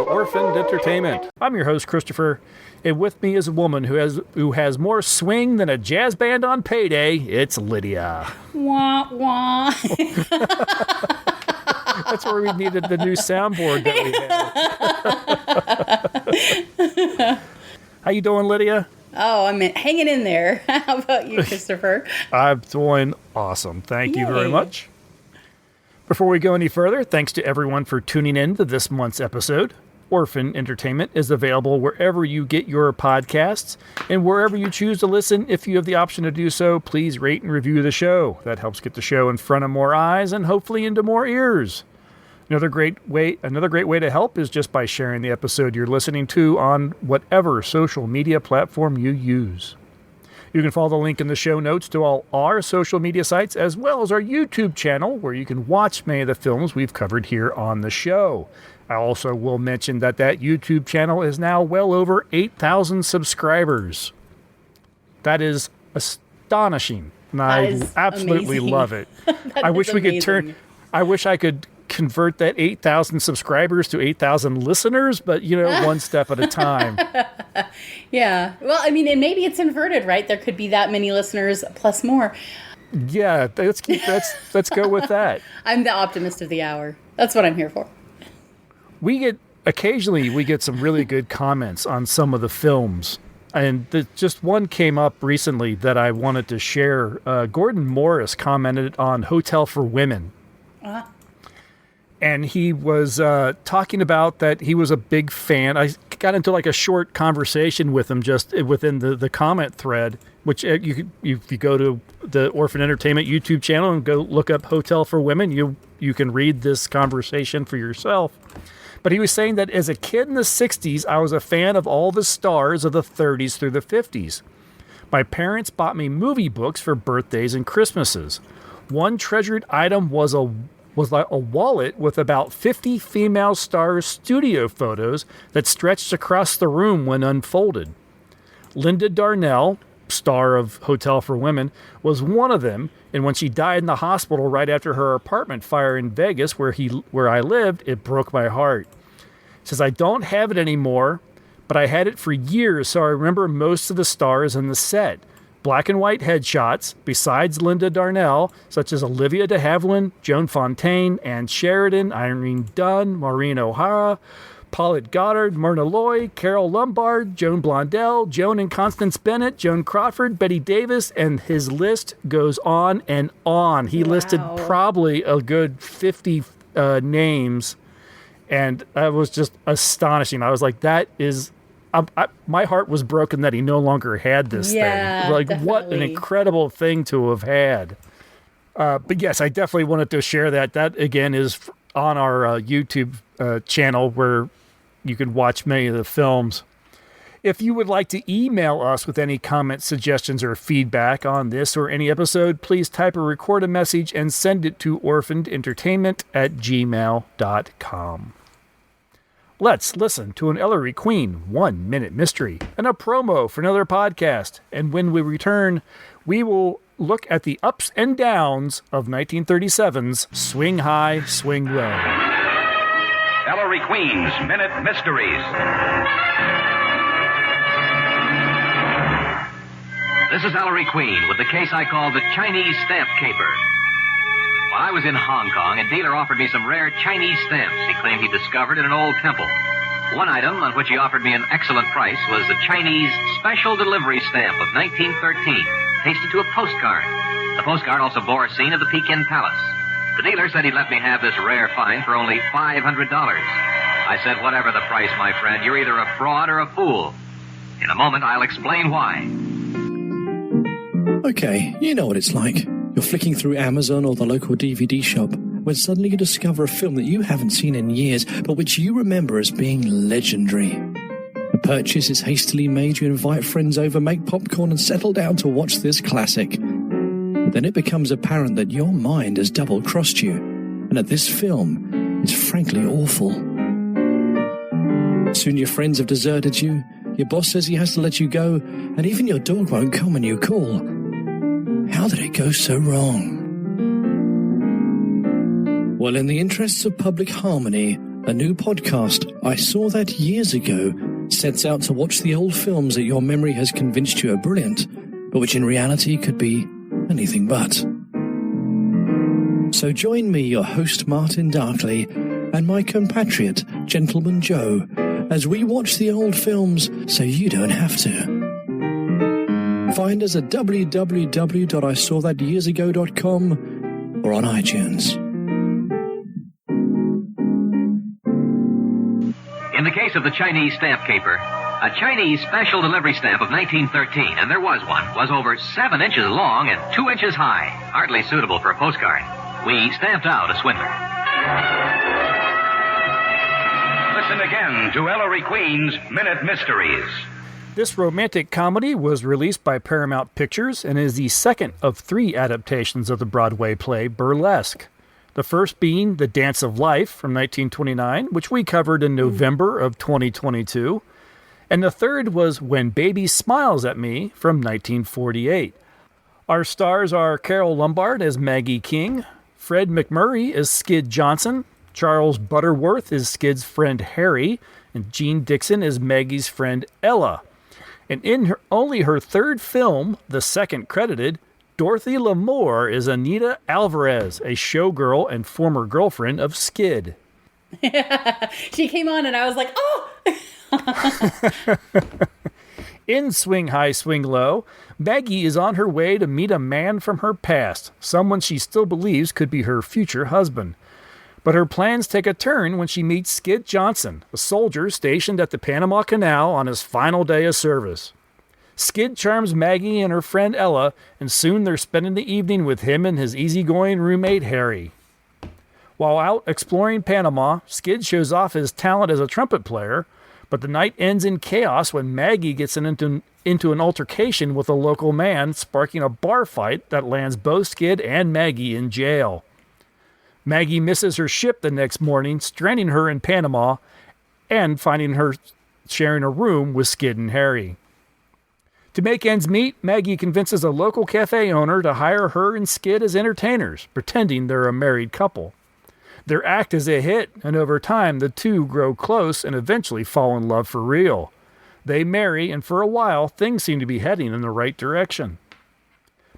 Orphaned Entertainment. I'm your host, Christopher, and with me is a woman who has more swing than a jazz band on payday. It's Lydia. Wah, wah. That's where we needed the new soundboard that we have. How you doing, Lydia? Oh, I'm hanging in there. How about you, Christopher? I'm doing awesome. Thank you very much. Before we go any further, thanks to everyone for tuning in to this month's episode. Orphan Entertainment is available wherever you get your podcasts, and wherever you choose to listen. If you have the option to do so, please rate and review the show. That helps get the show in front of more eyes and hopefully into more ears. Another great way to help is just by sharing the episode you're listening to on whatever social media platform you use. You can follow the link in the show notes to all our social media sites, as well as our YouTube channel, where you can watch many of the films we've covered here on the show. I also will mention that YouTube channel is now well over 8,000 subscribers. That is astonishing. And I absolutely love it. I wish we could I wish I could convert that 8,000 subscribers to 8,000 listeners, but one step at a time. Yeah. Well, I mean, and maybe it's inverted, right? There could be that many listeners plus more. Yeah, let's go with that. I'm the optimist of the hour. That's what I'm here for. Occasionally we get some really good comments on some of the films. And just one came up recently that I wanted to share. Gordon Morris commented on Hotel for Women. And he was talking about that he was a big fan. I got into like a short conversation with him just within the comment thread, which if you go to the Orphan Entertainment YouTube channel and go look up Hotel for Women, you can read this conversation for yourself. But he was saying that as a kid in the 60s, I was a fan of all the stars of the 30s through the 50s. My parents bought me movie books for birthdays and Christmases. One treasured item was like a wallet with about 50 female stars' studio photos that stretched across the room when unfolded. Linda Darnell, star of Hotel for Women, was one of them, and when she died in the hospital right after her apartment fire in Vegas where I lived, it broke my heart. Says, I don't have it anymore, but I had it for years, so I remember most of the stars in the set. Black and white headshots, besides Linda Darnell, such as Olivia de Havilland, Joan Fontaine, Ann Sheridan, Irene Dunne, Maureen O'Hara, Paulette Goddard, Myrna Loy, Carol Lombard, Joan Blondell, Joan and Constance Bennett, Joan Crawford, Betty Davis, and his list goes on and on. He listed probably a good 50 names, and that was just astonishing. I was like, that is... my heart was broken that he no longer had this thing. Like, definitely. What an incredible thing to have had. But yes, I definitely wanted to share that. That, again, is on our YouTube channel where you can watch many of the films. If you would like to email us with any comments, suggestions, or feedback on this or any episode, please type or record a message and send it to orphanedentertainment@gmail.com. Let's listen to an Ellery Queen 1-minute mystery and a promo for another podcast. And when we return, we will look at the ups and downs of 1937's Swing High, Swing Low. Ellery Queen's Minute Mysteries. This is Ellery Queen with the case I call the Chinese Stamp Caper. When I was in Hong Kong, a dealer offered me some rare Chinese stamps he claimed he discovered in an old temple. One item on which he offered me an excellent price was a Chinese Special Delivery Stamp of 1913, pasted to a postcard. The postcard also bore a scene of the Pekin Palace. The dealer said he'd let me have this rare find for only $500. I said, whatever the price, my friend, you're either a fraud or a fool. In a moment, I'll explain why. Okay, you know what it's like. You're flicking through Amazon or the local DVD shop when suddenly you discover a film that you haven't seen in years, but which you remember as being legendary. The purchase is hastily made, you invite friends over, make popcorn and settle down to watch this classic. But then it becomes apparent that your mind has double-crossed you, and that this film is frankly awful. Soon your friends have deserted you, your boss says he has to let you go, and even your dog won't come when you call. How did it go so wrong? Well, in the interests of public harmony, A new podcast, I Saw That Years Ago, sets out to watch the old films that your memory has convinced you are brilliant, but which in reality could be anything but. So join me, your host Martin Darkley, and my compatriot, Gentleman Joe, as we watch the old films so you don't have to. Find us at www.isawthatyearsago.com or on iTunes. In the case of the Chinese stamp caper, a Chinese special delivery stamp of 1913, and there was one, was over 7 inches long and 2 inches high, hardly suitable for a postcard. We stamped out a swindler. Listen again to Ellery Queen's Minute Mysteries. This romantic comedy was released by Paramount Pictures and is the second of 3 adaptations of the Broadway play Burlesque. The first being The Dance of Life from 1929, which we covered in November of 2022. And the third was When Baby Smiles at Me from 1948. Our stars are Carole Lombard as Maggie King, Fred MacMurray as Skid Johnson, Charles Butterworth is Skid's friend Harry, and Jean Dixon is Maggie's friend Ella. And in only her third film, the second credited, Dorothy Lamour is Anita Alvarez, a showgirl and former girlfriend of Skid. She came on and I was like, oh! In Swing High, Swing Low, Maggie is on her way to meet a man from her past, someone she still believes could be her future husband. But her plans take a turn when she meets Skid Johnson, a soldier stationed at the Panama Canal on his final day of service. Skid charms Maggie and her friend Ella, and soon they're spending the evening with him and his easygoing roommate Harry. While out exploring Panama, Skid shows off his talent as a trumpet player, but the night ends in chaos when Maggie gets into an altercation with a local man, sparking a bar fight that lands both Skid and Maggie in jail. Maggie misses her ship the next morning, stranding her in Panama and finding her sharing a room with Skid and Harry. To make ends meet, Maggie convinces a local cafe owner to hire her and Skid as entertainers, pretending they're a married couple. Their act is a hit, and over time the two grow close and eventually fall in love for real. They marry, and for a while things seem to be heading in the right direction.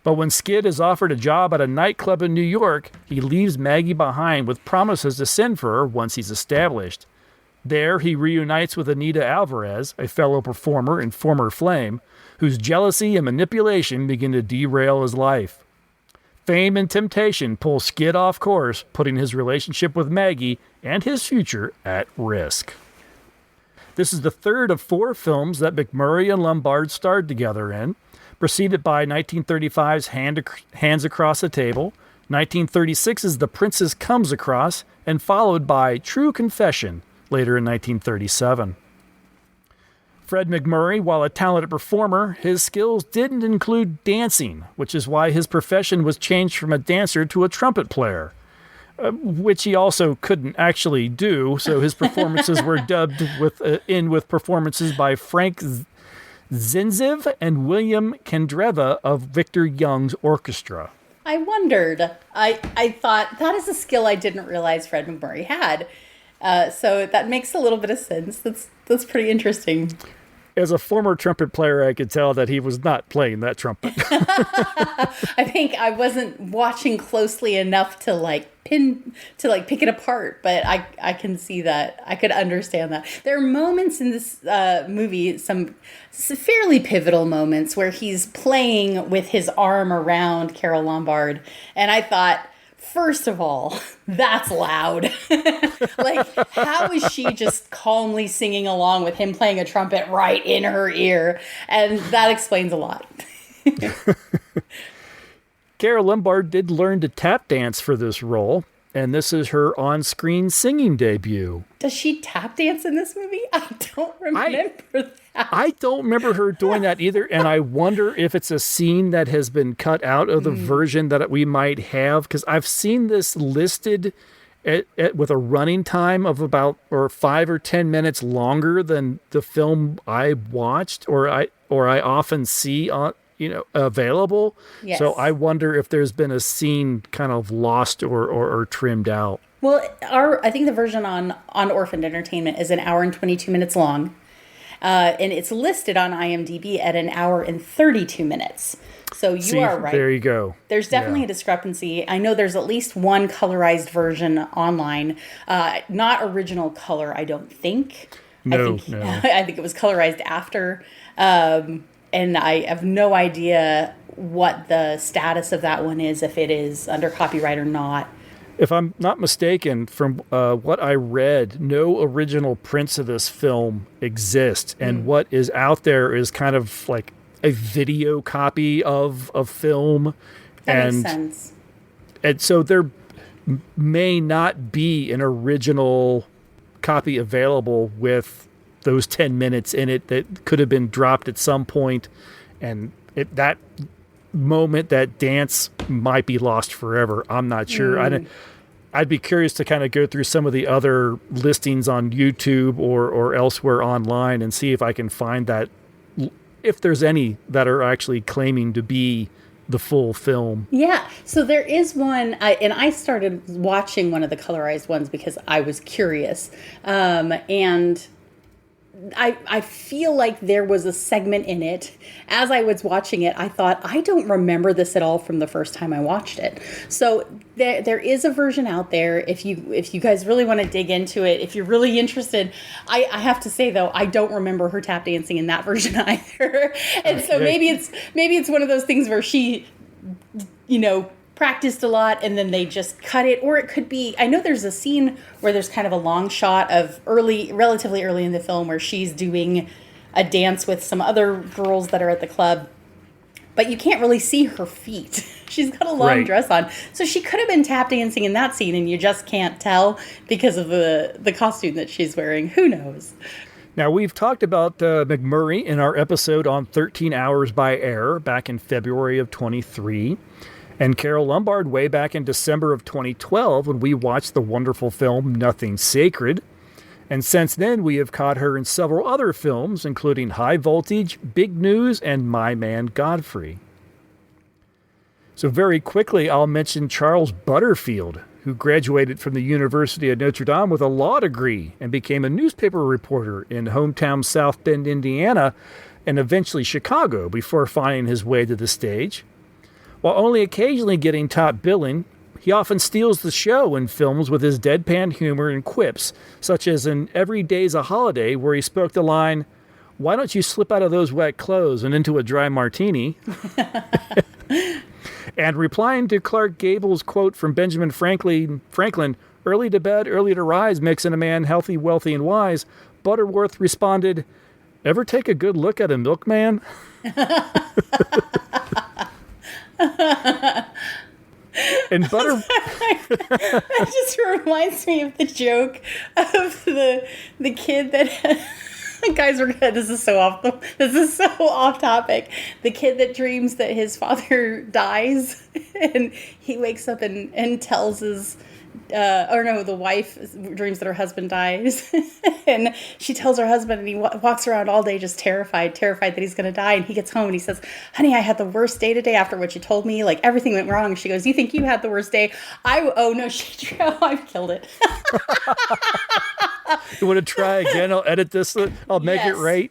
But when Skid is offered a job at a nightclub in New York, he leaves Maggie behind with promises to send for her once he's established. There, he reunites with Anita Alvarez, a fellow performer and former flame, whose jealousy and manipulation begin to derail his life. Fame and temptation pull Skid off course, putting his relationship with Maggie and his future at risk. This is the third of 4 films that MacMurray and Lombard starred together in, preceded by 1935's Hands Across the Table, 1936's The Princess Comes Across, and followed by True Confession, later in 1937. Fred MacMurray, while a talented performer, his skills didn't include dancing, which is why his profession was changed from a dancer to a trumpet player, which he also couldn't actually do, so his performances were dubbed with performances by Frank Zinziv and William Kendreva of Victor Young's orchestra. I wondered. I thought that is a skill I didn't realize Fred MacMurray had. So that makes a little bit of sense. That's pretty interesting. As a former trumpet player, I could tell that he was not playing that trumpet. I think I wasn't watching closely enough to pick it apart, but I can see that. I could understand that. There are moments in this movie, some fairly pivotal moments where he's playing with his arm around Carole Lombard, and I thought, first of all, that's loud. Like, how is she just calmly singing along with him playing a trumpet right in her ear? And that explains a lot. Carole Lombard did learn to tap dance for this role, and this is her on-screen singing debut. Does she tap dance in this movie? I don't remember that. I don't remember her doing that either, and I wonder if it's a scene that has been cut out of the version that we might have, because I've seen this listed with a running time of about 5 or 10 minutes longer than the film I watched or I often see on available. Yes. So I wonder if there's been a scene kind of lost or trimmed out. Well, I think the version on Orphaned Entertainment is an hour and 22 minutes long. And it's listed on IMDb at an hour and 32 minutes. So you are right. There you go. There's definitely a discrepancy. I know there's at least one colorized version online. Not original color, I don't think. No. I think it was colorized after. And I have no idea what the status of that one is, if it is under copyright or not. If I'm not mistaken, from what I read, no original prints of this film exist. And what is out there is kind of like a video copy of a film. That makes sense. And so there may not be an original copy available with those 10 minutes in it that could have been dropped at some point. And that moment, that dance might be lost forever. I'm not sure. I'd be curious to kind of go through some of the other listings on YouTube or elsewhere online and see if I can find that, if there's any that are actually claiming to be the full film. Yeah. So there is one, and I started watching one of the colorized ones because I was curious. And I feel like there was a segment in it. As I was watching it, I thought, I don't remember this at all from the first time I watched it. So there is a version out there. If you guys really want to dig into it, if you're really interested, I have to say though, I don't remember her tap dancing in that version either. And so maybe it's one of those things where she, practiced a lot and then they just cut it, or it could be, I know there's a scene where there's kind of a long shot of relatively early in the film where she's doing a dance with some other girls that are at the club, but you can't really see her feet. She's got a long dress on, so she could have been tap dancing in that scene and you just can't tell because of the costume that she's wearing. Who knows? Now, we've talked about McMurray in our episode on 13 Hours by Air back in February of 23. And Carol Lombard way back in December of 2012 when we watched the wonderful film Nothing Sacred. And since then, we have caught her in several other films, including High Voltage, Big News, and My Man Godfrey. So very quickly, I'll mention Charles Butterfield, who graduated from the University of Notre Dame with a law degree and became a newspaper reporter in hometown South Bend, Indiana, and eventually Chicago before finding his way to the stage. While only occasionally getting top billing, he often steals the show in films with his deadpan humor and quips, such as in Every Day's a Holiday, where he spoke the line, "Why don't you slip out of those wet clothes and into a dry martini?" And replying to Clark Gable's quote from Benjamin Franklin, "Early to bed, early to rise makes a man healthy, wealthy, and wise," Butterworth responded, "Ever take a good look at a milkman?" And That just reminds me of the joke of the kid that guys, this is so off topic. The kid that dreams that his father dies and he wakes up and tells his the wife dreams that her husband dies and she tells her husband, and he walks around all day just terrified that he's going to die. And he gets home and he says, "Honey, I had the worst day today after what you told me. Like, everything went wrong." She goes, "You think you had the worst day?" I've killed it. You want to try again? I'll edit this. I'll make it right.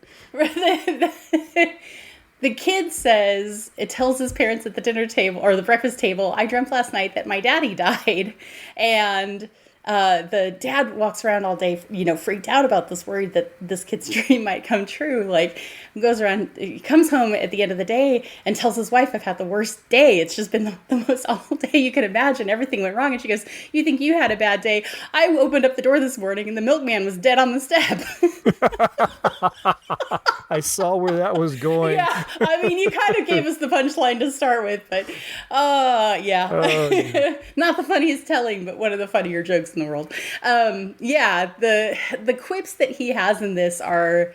The kid says, it tells his parents at the dinner table or the breakfast table, "I dreamt last night that my daddy died." And the dad walks around all day, freaked out about this, worried that this kid's dream might come true. Like, goes around, he comes home at the end of the day and tells his wife, "I've had the worst day. It's just been the most awful day you could imagine. Everything went wrong." And she goes, "You think you had a bad day? I opened up the door this morning and the milkman was dead on the step." I saw where that was going. Yeah, I mean, you kind of gave us the punchline to start with, but yeah. Not the funniest telling, but one of the funnier jokes in the world. The quips that he has in this are,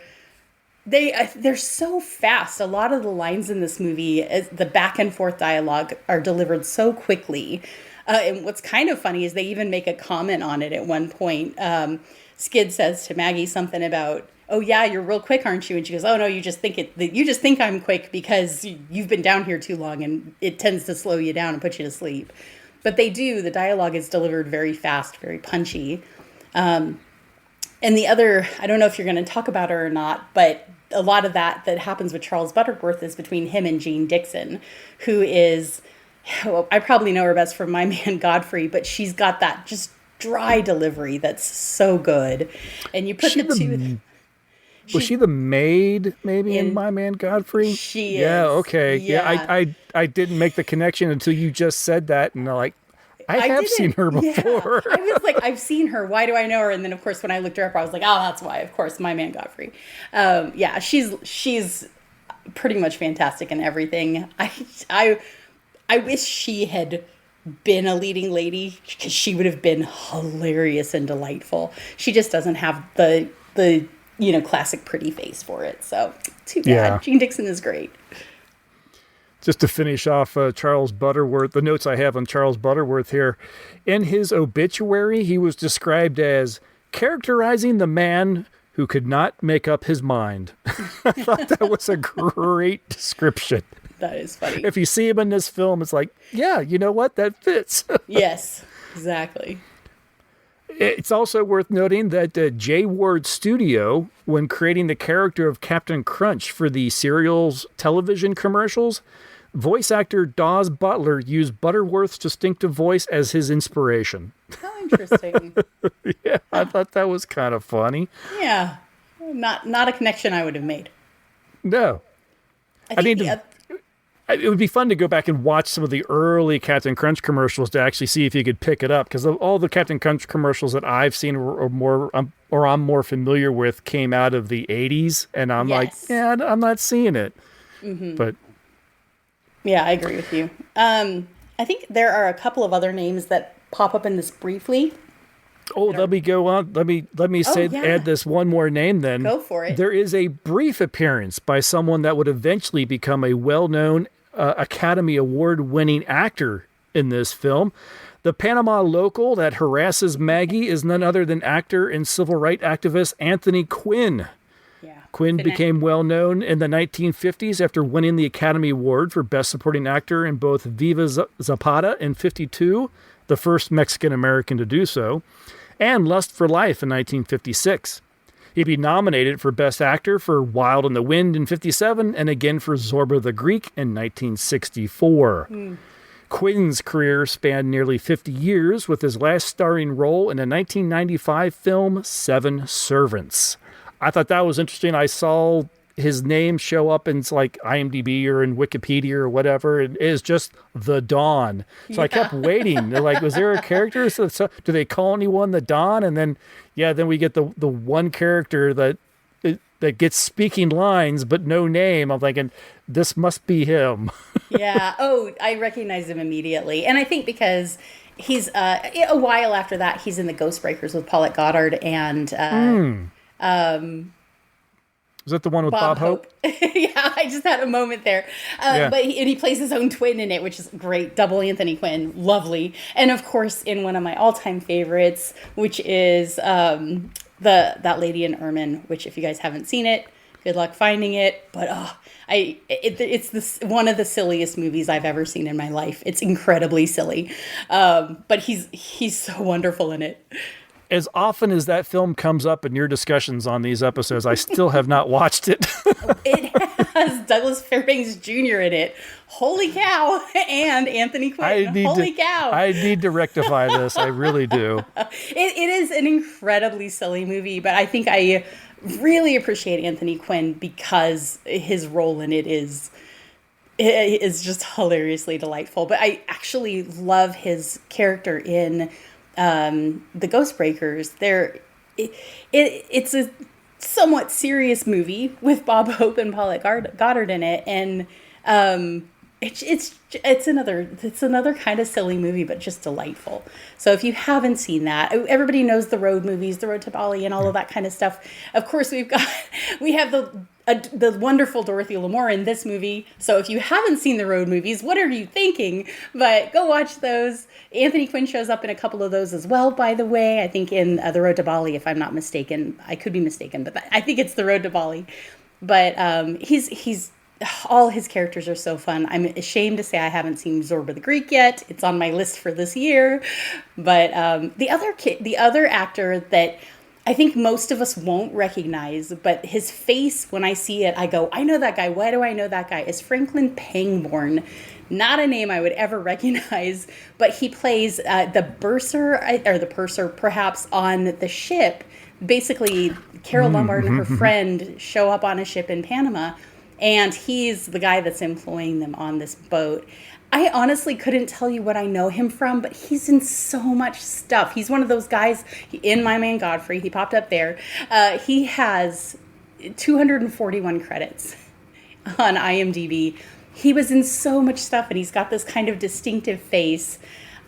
they're so fast. A lot of the lines in this movie, the back and forth dialogue, are delivered so quickly. And what's kind of funny is they even make a comment on it at one point. Skid says to Maggie something about, "Oh yeah, you're real quick, aren't you?" And she goes, "Oh no, you just think I'm quick because you've been down here too long and it tends to slow you down and put you to sleep." but they do. The dialogue is delivered very fast, very punchy. And the other, I don't know if you're going to talk about her or not, but a lot of that happens with Charles Butterworth is between him and Jean Dixon, who is, well, I probably know her best from My Man Godfrey, but she's got that just dry delivery that's so good. And you put the two. Was she the maid maybe in My Man Godfrey? She is. Yeah, okay. Yeah. Yeah, I didn't make the connection until you just said that, and I'm like, I have didn't. seen her before. Yeah. I was like, I've seen her. Why do I know her? And then, of course, when I looked her up, I was like, oh, that's why. Of course, My Man Godfrey. Yeah, she's pretty much fantastic in everything. I wish she had been a leading lady because she would have been hilarious and delightful. She just doesn't have the classic pretty face for it. So too bad. Yeah. Jean Dixon is great. Just to finish off Charles Butterworth, the notes I have on Charles Butterworth here. In his obituary, he was described as characterizing the man who could not make up his mind. I thought that was a great description. That is funny. If you see him in this film, it's like, yeah, you know what? That fits. Yes, exactly. It's also worth noting that J. Ward Studio, when creating the character of Captain Crunch for the serial's television commercials, voice actor Dawes Butler used Butterworth's distinctive voice as his inspiration. How interesting. Yeah, I thought that was kind of funny. Yeah. Not a connection I would have made. No. I think It would be fun to go back and watch some of the early Captain Crunch commercials to actually see if you could pick it up, because all the Captain Crunch commercials that I've seen or I'm more familiar with came out of the 80s, and I'm like, yeah, I'm not seeing it. Mm-hmm. But yeah, I agree with you. I think there are a couple of other names that pop up in this briefly. Oh, let me go on. Let me say add this one more name then. Go for it. There is a brief appearance by someone that would eventually become a well-known Academy Award-winning actor in this film. The Panama local that harasses Maggie is none other than actor and civil rights activist Anthony Quinn. Yeah. Quinn became well known in the 1950s after winning the Academy Award for Best Supporting Actor in both Viva Zapata in '52, the first Mexican-American to do so, and Lust for Life in 1956. He'd be nominated for Best Actor for Wild in the Wind in '57 and again for Zorba the Greek in 1964. Quinn's career spanned nearly 50 years, with his last starring role in the 1995 film Seven Servants. I thought that was interesting. I saw his name show up in like IMDb or in Wikipedia or whatever. It is just The Dawn. So I kept waiting. They're like, was there a character? So do they call anyone The Dawn? And then, then we get the one character that gets speaking lines but no name. I'm thinking, this must be him. Yeah. Oh, I recognize him immediately. And I think because he's a while after that, he's in the Ghostbreakers with Paulette Goddard and Is that the one with Bob Hope? Yeah, I just had a moment there. But he plays his own twin in it, which is great. Double Anthony Quinn. Lovely. And of course, in one of my all-time favorites, which is that Lady in Ermine, which if you guys haven't seen it, good luck finding it. But it's one of the silliest movies I've ever seen in my life. It's incredibly silly. But he's so wonderful in it. As often as that film comes up in your discussions on these episodes, I still have not watched it. It has Douglas Fairbanks Jr. in it. Holy cow. And Anthony Quinn. Holy cow. I need to rectify this. I really do. It is an incredibly silly movie, but I think I really appreciate Anthony Quinn because his role in it is just hilariously delightful. But I actually love his character in the Ghostbreakers. It's a somewhat serious movie with Bob Hope and Paulette Goddard in it, and it's another kind of silly movie, but just delightful. So if you haven't seen that, everybody knows the road movies, The Road to Bali, and all of that kind of stuff. Of course, we have the wonderful Dorothy Lamour in this movie. So if you haven't seen the road movies, what are you thinking? But go watch those. Anthony Quinn shows up in a couple of those as well, by the way. I think in The Road to Bali, if I'm not mistaken. I could be mistaken, but I think it's The Road to Bali. But he's all his characters are so fun. I'm ashamed to say I haven't seen Zorba the Greek yet. It's on my list for this year. But the other actor that I think most of us won't recognize, but his face, when I see it, I go, I know that guy. Why do I know that guy? Is Franklin Pangborn. Not a name I would ever recognize, but he plays the bursar, or the purser, perhaps, on the ship. Basically, Carol Lombard and her friend show up on a ship in Panama, and he's the guy that's employing them on this boat. I honestly couldn't tell you what I know him from, but he's in so much stuff. He's one of those guys in My Man Godfrey. He popped up there. He has 241 credits on IMDb. He was in so much stuff, and he's got this kind of distinctive face.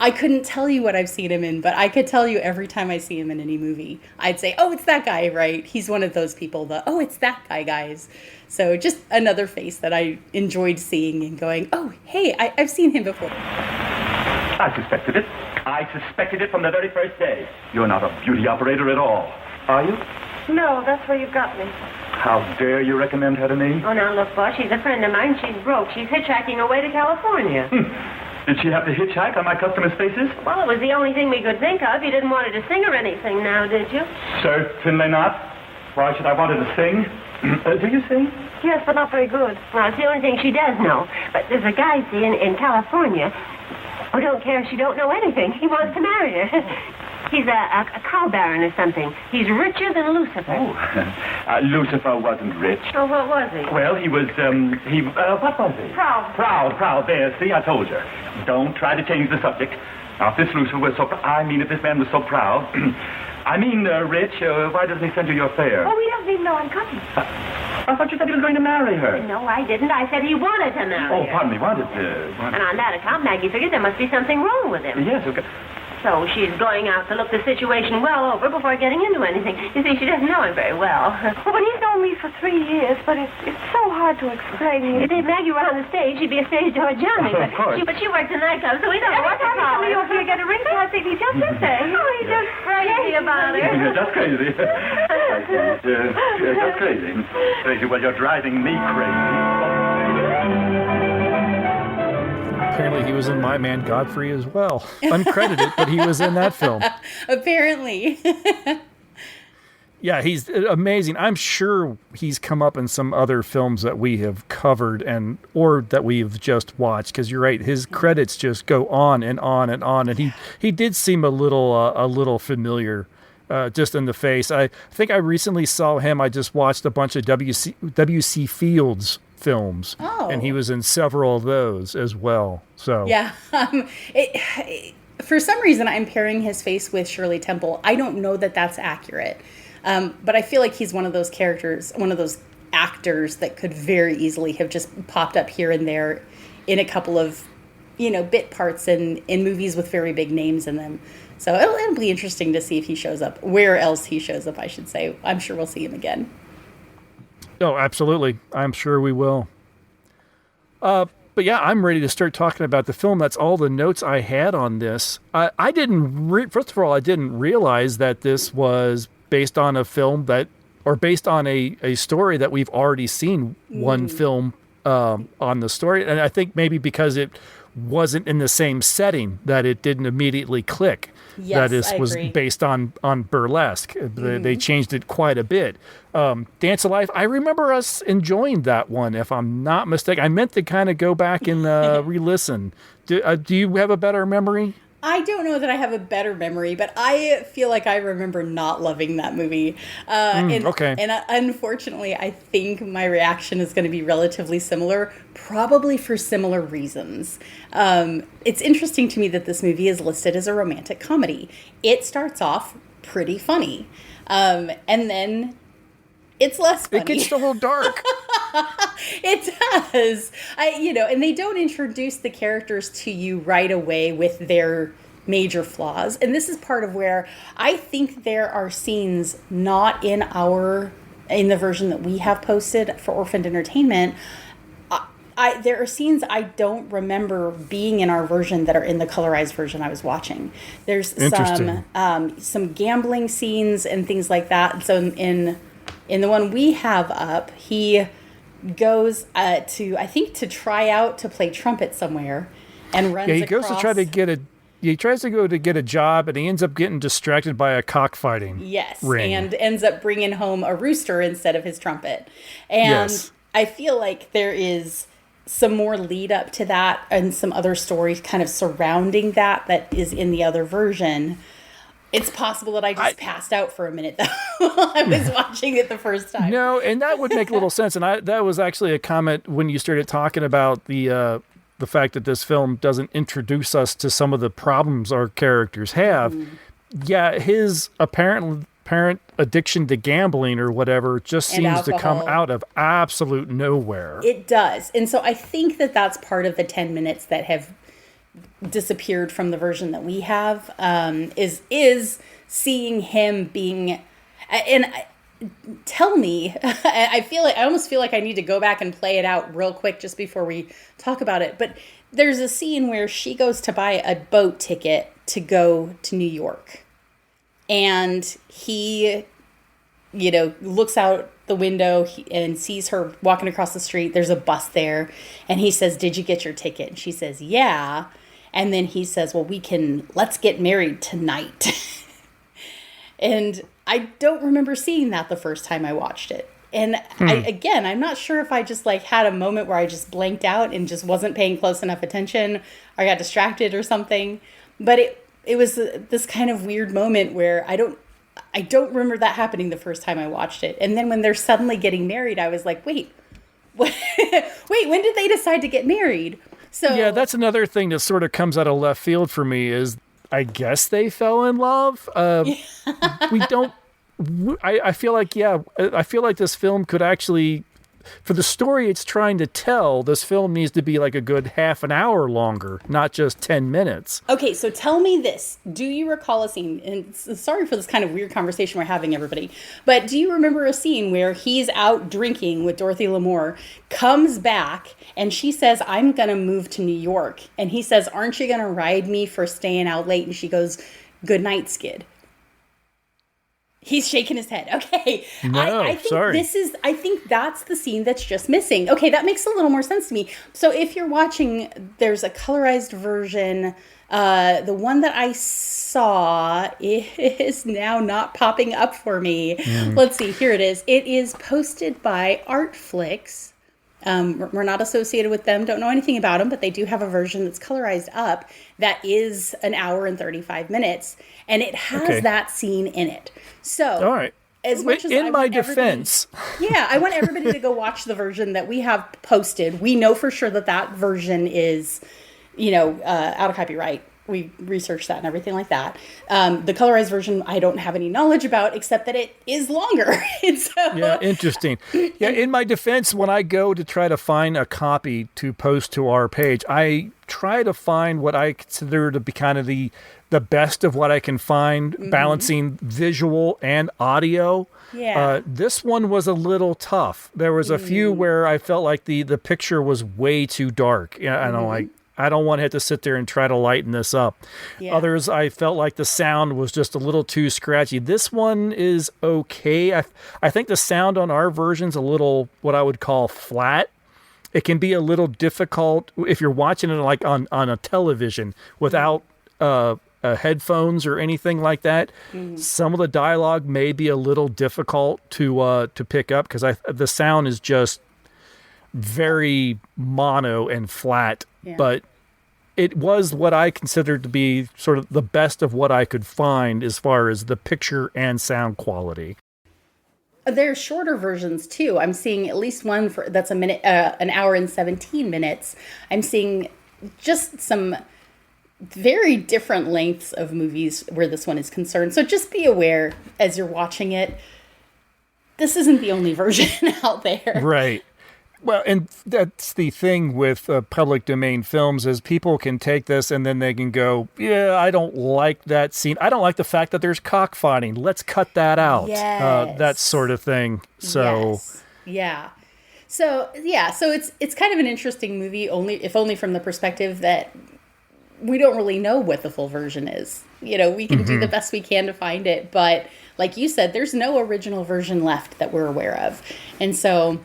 I couldn't tell you what I've seen him in, but I could tell you every time I see him in any movie. I'd say, oh, it's that guy, right? He's one of those people, oh, it's that guy, guys. So just another face that I enjoyed seeing and going, oh, hey, I've seen him before. I suspected it. I suspected it from the very first day. You're not a beauty operator at all, are you? No, that's where you've got me. How dare you recommend her to me? Oh, now look, boss, she's a friend of mine. She's broke. She's hitchhiking away to California. Did she have to hitchhike on my customers' faces? Well, it was the only thing we could think of. You didn't want her to sing or anything now, did you? Certainly not. Why should I want her to sing? Do you sing? Yes, but not very good. Well, it's the only thing she does know. But there's a guy, see, in California who don't care if she don't know anything. He wants to marry her. He's a cow baron or something. He's richer than Lucifer. Oh, Lucifer wasn't rich. Oh, what was he? Well, he was, what was he? Proud. Proud. There, see, I told you. Don't try to change the subject. Now, if this Lucifer was if this man was so proud, Rich, why doesn't he send you your fare? Oh, he doesn't even know I'm coming. I thought you said he was going to marry her. No, I didn't. I said he wanted to marry her. Oh, pardon me, wanted to. And on that account, Maggie figured there must be something wrong with him. Yes, okay. So she's going out to look the situation well over before getting into anything. You see, she doesn't know him very well. Oh, but he's known me for 3 years, but it's so hard to explain. If Maggie were on the stage, she'd be a stage door Johnny. Of course. But she works in nightclubs, so we don't know what to Every time call somebody her. over here get a ring card, he just sits there. Oh, he's just crazy about her. You're just crazy. Just crazy. Crazy, well, you're driving me crazy. Apparently he was in My Man Godfrey as well. Uncredited, but he was in that film. Apparently. Yeah, he's amazing. I'm sure he's come up in some other films that we have covered or that we've just watched, because you're right, his credits just go on and on and on, and he did seem a little familiar. Just in the face. I think I recently saw him. I just watched a bunch of W.C. Fields films, and he was in several of those as well. So yeah, for some reason I'm pairing his face with Shirley Temple. I don't know that that's accurate, but I feel like he's one of those characters, one of those actors that could very easily have just popped up here and there in a couple of bit parts in movies with very big names in them. So it'll be interesting to see if he shows up, where else he shows up, I should say. I'm sure we'll see him again. Oh, absolutely. I'm sure we will. But yeah, I'm ready to start talking about the film. That's all the notes I had on this. I didn't, first of all, I didn't realize that this was based on a film based on a story that we've already seen one film on the story. And I think maybe because it wasn't in the same setting that it didn't immediately click. Yes, that this was based on burlesque. They changed it quite a bit. Dance of Life, I remember us enjoying that one, if I'm not mistaken. I meant to kind of go back and re-listen. Do you have a better memory? I don't know that I have a better memory, but I feel like I remember not loving that movie. Okay. And unfortunately, I think my reaction is going to be relatively similar, probably for similar reasons. It's interesting to me that this movie is listed as a romantic comedy. It starts off pretty funny, and then it's less funny. It gets a little dark. It does. And they don't introduce the characters to you right away with their major flaws. And this is part of where I think there are scenes not in the version that we have posted for Orphaned Entertainment. There are scenes I don't remember being in our version that are in the colorized version I was watching. There's some gambling scenes and things like that. So in the one we have up, he goes to try out to play trumpet somewhere, and runs. Yeah, he goes to across- try to get a. He tries to go to get a job, and he ends up getting distracted by a cockfighting ring. And ends up bringing home a rooster instead of his trumpet. And Yes. I feel like there is some more lead up to that and some other stories kind of surrounding that is in the other version. It's possible that I just passed out for a minute though while I was watching it the first time. No, and that would make a little sense. And that was actually a comment when you started talking about the fact that this film doesn't introduce us to some of the problems our characters have. Yeah, his apparent addiction to gambling or whatever just And seems to come alcohol. out of absolute nowhere. It does. And so I think that that's part of the 10 minutes that have disappeared from the version that we have, is seeing him being, tell me, I almost feel like I need to go back and play it out real quick just before we talk about it. But there's a scene where she goes to buy a boat ticket to go to New York. And he, looks out the window and sees her walking across the street. There's a bus there. And he says, "Did you get your ticket?" And she says, "Yeah." And then he says, "Well, let's get married tonight." And I don't remember seeing that the first time I watched it. And I'm not sure if I just had a moment where I just blanked out and just wasn't paying close enough attention, or I got distracted or something. But it was this kind of weird moment where I don't remember that happening the first time I watched it. And then when they're suddenly getting married, I was like, wait, when did they decide to get married? So Yeah, that's another thing that sort of comes out of left field for me is I guess they fell in love. We don't. I feel like this film could actually, for the story it's trying to tell, this film needs to be like a good half an hour longer, not just 10 minutes. Okay, so tell me this. Do you recall a scene, and sorry for this kind of weird conversation we're having, everybody, but do you remember a scene where he's out drinking with Dorothy Lamour, comes back, and she says, "I'm going to move to New York." And he says, "Aren't you going to ride me for staying out late?" And she goes, "Good night, Skid." He's shaking his head. Okay. No, I think sorry. I think that's the scene that's just missing. Okay, that makes a little more sense to me. So if you're watching, there's a colorized version. The one that I saw is now not popping up for me. Let's see. Here it is. It is posted by Artflix. We're not associated with them, don't know anything about them, but they do have a version that's colorized up that is an hour and 35 minutes, and it has that scene in it. So, All right. as much as I in my want defense, I want everybody to go watch the version that we have posted. We know for sure that version is, out of copyright. We researched that and everything like that. The colorized version, I don't have any knowledge about, except that it is longer. And so, yeah, interesting. Yeah, in my defense, when I go to try to find a copy to post to our page, I try to find what I consider to be kind of the best of what I can find, balancing visual and audio. Yeah. This one was a little tough. There was a few where I felt like the picture was way too dark. Yeah, I don't want to have to sit there and try to lighten this up. Yeah. Others, I felt like the sound was just a little too scratchy. This one is okay. I think the sound on our version's a little, what I would call flat. It can be a little difficult if you're watching it like on a television without headphones or anything like that. Some of the dialogue may be a little difficult to pick up because the sound is just very mono and flat, but it was what I considered to be sort of the best of what I could find as far as the picture and sound quality. There are shorter versions too. I'm seeing at least one that's an hour and 17 minutes. I'm seeing just some very different lengths of movies where this one is concerned. So just be aware as you're watching it. This isn't the only version out there. Right. Well, and that's the thing with public domain films is people can take this and then they can go, yeah, I don't like that scene. I don't like the fact that there's cockfighting. Let's cut that out. Yes. That sort of thing. So, yes. Yeah. So it's kind of an interesting movie, if only from the perspective that we don't really know what the full version is. We can do the best we can to find it, but like you said, there's no original version left that we're aware of. And so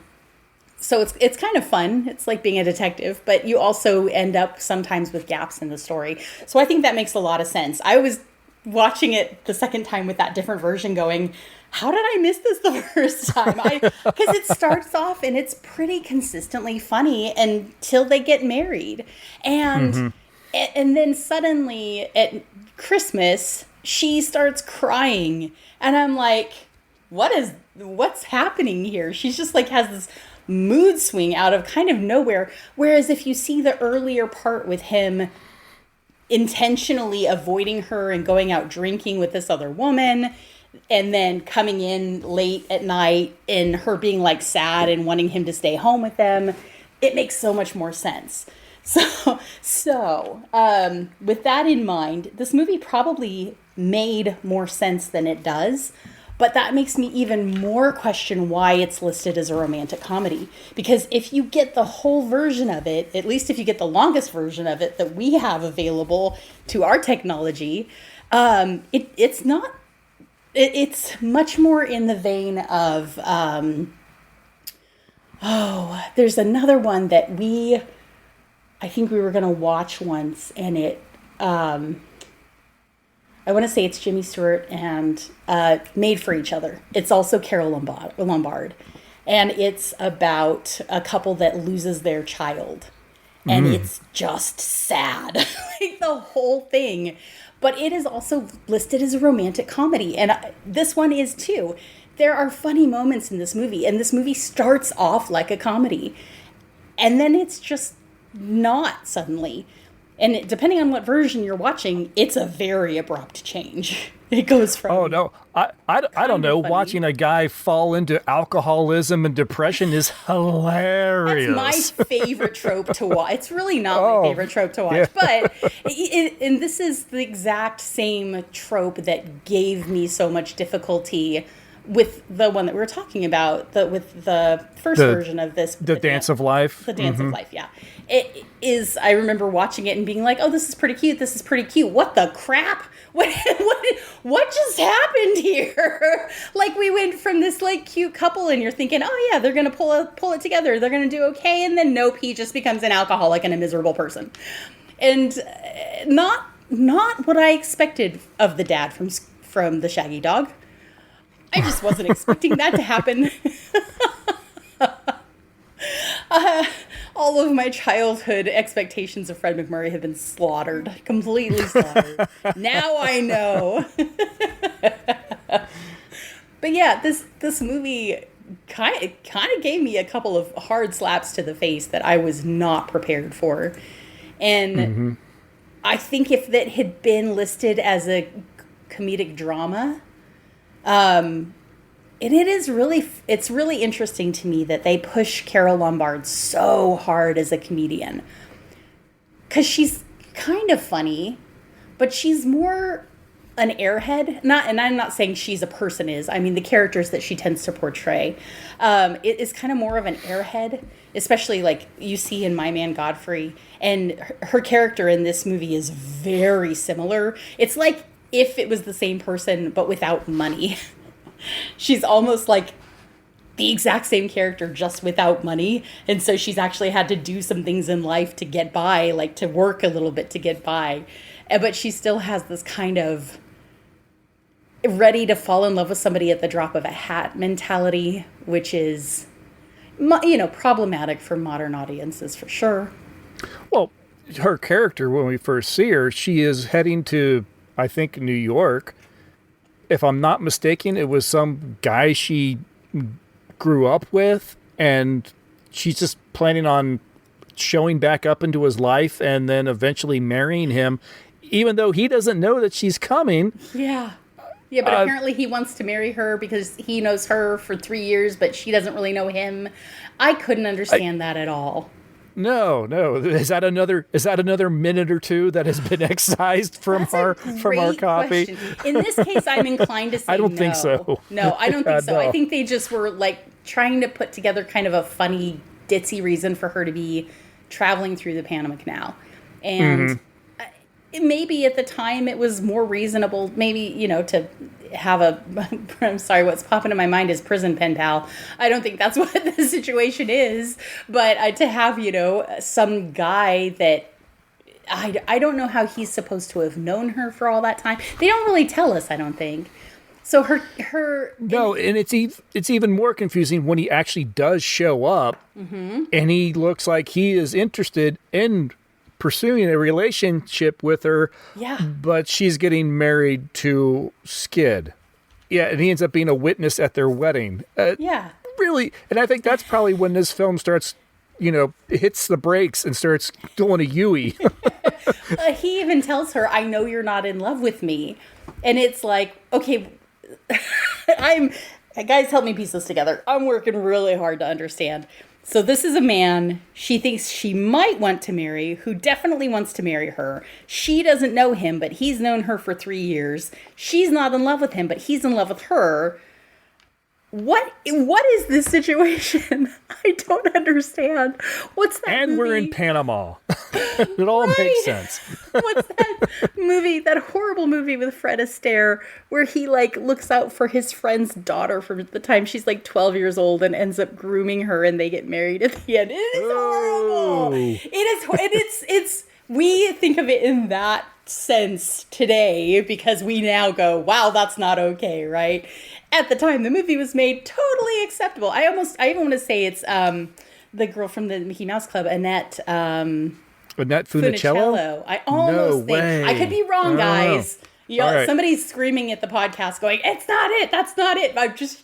So it's kind of fun. It's like being a detective, but you also end up sometimes with gaps in the story. So I think that makes a lot of sense. I was watching it the second time with that different version going, how did I miss this the first time? Because it starts off and it's pretty consistently funny until they get married. And then suddenly at Christmas, she starts crying. And I'm like, what's happening here? She's just like has this mood swing out of kind of nowhere. Whereas if you see the earlier part with him intentionally avoiding her and going out drinking with this other woman and then coming in late at night and her being like sad and wanting him to stay home with them, it makes so much more sense. So with that in mind, this movie probably made more sense than it does. But that makes me even more question why it's listed as a romantic comedy. Because if you get the whole version of it, at least if you get the longest version of it that we have available to our technology, it's not. It's much more in the vein of. There's another one that I think we were going to watch once, and it. I want to say it's Jimmy Stewart and Made for Each Other. It's also Carol Lombard. And it's about a couple that loses their child. And it's just sad. Like the whole thing. But it is also listed as a romantic comedy. And this one is too. There are funny moments in this movie. And this movie starts off like a comedy. And then it's just not suddenly. And depending on what version you're watching, it's a very abrupt change. It goes from... Oh, no. I don't know. funny. Watching a guy fall into alcoholism and depression is hilarious. That's my favorite trope to watch. It's really not my favorite trope to watch. Yeah. But, and this is the exact same trope that gave me so much difficulty with the one that we were talking about, with the first version of this. The Dance of Life. The Dance of Life, yeah. It is, I remember watching it and being like, oh, this is pretty cute. This is pretty cute. What the crap? What just happened here? Like we went from this like cute couple and you're thinking, oh yeah, they're going to pull it together. They're going to do okay. And then nope, he just becomes an alcoholic and a miserable person. And not what I expected of the dad from the Shaggy Dog. I just wasn't expecting that to happen. All of my childhood expectations of Fred MacMurray have been completely slaughtered. Now I know. But yeah, this movie kind of gave me a couple of hard slaps to the face that I was not prepared for. And I think if that had been listed as a comedic drama, it's really interesting to me that they push Carol Lombard so hard as a comedian. Because she's kind of funny, but she's more an airhead. And I'm not saying she's a person is. I mean, the characters that she tends to portray. It is kind of more of an airhead, especially like you see in My Man Godfrey. And her character in this movie is very similar. It's like if it was the same person, but without money. She's almost like the exact same character, just without money. And so she's actually had to do some things in life to get by, like to work a little bit to get by. But she still has this kind of ready to fall in love with somebody at the drop of a hat mentality, which is, problematic for modern audiences for sure. Well, her character, when we first see her, she is heading to, I think, New York. If I'm not mistaken, it was some guy she grew up with, and she's just planning on showing back up into his life and then eventually marrying him, even though he doesn't know that she's coming. Yeah. Yeah, but apparently he wants to marry her because he knows her for 3 years, but she doesn't really know him. I couldn't understand that at all. No. Is that another minute or two that has been excised from our copy? Question. In this case, I'm inclined to say I don't think so. No, I don't think so. No. I think they just were like trying to put together kind of a funny, ditzy reason for her to be traveling through the Panama Canal. And maybe at the time it was more reasonable, maybe, you know, to have a, I'm sorry, what's popping in my mind is prison pen pal. I don't think that's what the situation is, but to have, you know, some guy that, I don't know how he's supposed to have known her for all that time. They don't really tell us, I don't think. So her No, and it's even more confusing when he actually does show up, and he looks like he is interested in pursuing a relationship with her. Yeah. But she's getting married to Skid. Yeah, and he ends up being a witness at their wedding. Yeah. Really, and I think that's probably when this film starts, you know, hits the brakes and starts going a Yui. He even tells her, I know you're not in love with me. And it's like, okay, guys, help me piece this together. I'm working really hard to understand. So this is a man she thinks she might want to marry, who definitely wants to marry her. She doesn't know him, but he's known her for 3 years. She's not in love with him, but he's in love with her. What is this situation? I don't understand. What's that And movie? we're in Panama. It all makes sense. What's that movie, that horrible movie with Fred Astaire, where he like looks out for his friend's daughter from the time she's like 12 years old and ends up grooming her and they get married at the end. It is horrible. It's we think of it in that sense today because we now go, wow, that's not okay, right? At the time the movie was made, totally acceptable. I even want to say it's the girl from the Mickey Mouse Club, Annette Funicello. I almost think I could be wrong, guys. You know, right. Somebody's screaming at the podcast going, it's not it, that's not it.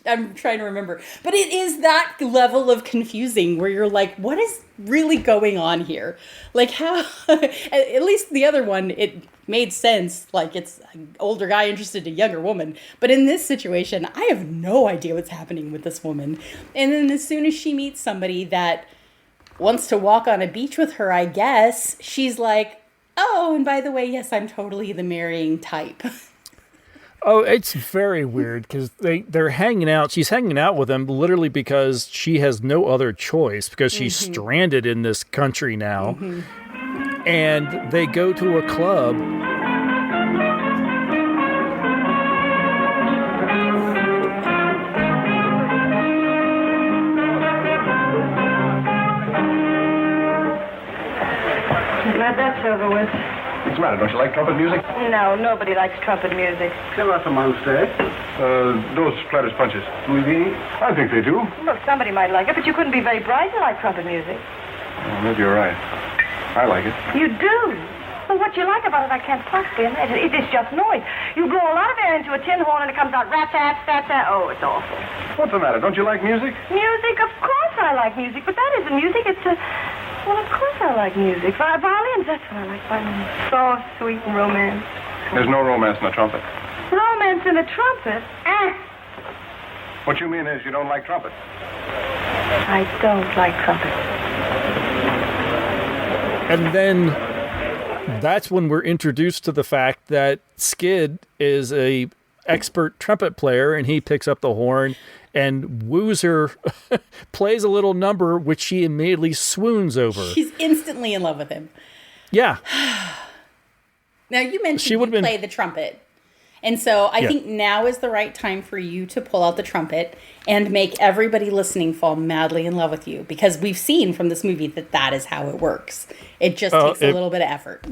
I'm trying to remember. But it is that level of confusing where you're like, what is really going on here? Like how, at least the other one, it made sense. Like it's an older guy interested in a younger woman. But in this situation, I have no idea what's happening with this woman. And then as soon as she meets somebody that wants to walk on a beach with her, I guess, she's like, oh, and by the way, yes, I'm totally the marrying type. Oh, it's very weird because they're hanging out. She's hanging out with him literally because she has no other choice because she's stranded in this country now. And they go to a club. Glad that's over with. What's the matter? Don't you like trumpet music? No, nobody likes trumpet music. Those Platters punches. I think they do. Look, somebody might like it, but you couldn't be very bright to like trumpet music. Well, maybe you're right. I like it. You do? Well, what you like about it, I can't possibly imagine. It is just noise. You blow a lot of air into a tin horn and it comes out rat-tat. Oh, it's awful. What's the matter? Don't you like music? Music? Of course I like music, but that isn't music. It's a... Well, of course I like music. Violins, that's what I like. Violins. Soft, sweet, and romance. There's no romance in the trumpet. Romance in a trumpet? What you mean is you don't like trumpet. I don't like trumpet. And then that's when we're introduced to the fact that Skid is a expert trumpet player and he picks up the horn and woos her, plays a little number, which she immediately swoons over. She's instantly in love with him. Yeah. Now, you mentioned you play the trumpet. And so I think now is the right time for you to pull out the trumpet and make everybody listening fall madly in love with you. Because we've seen from this movie that is how it works. It just takes a little bit of effort.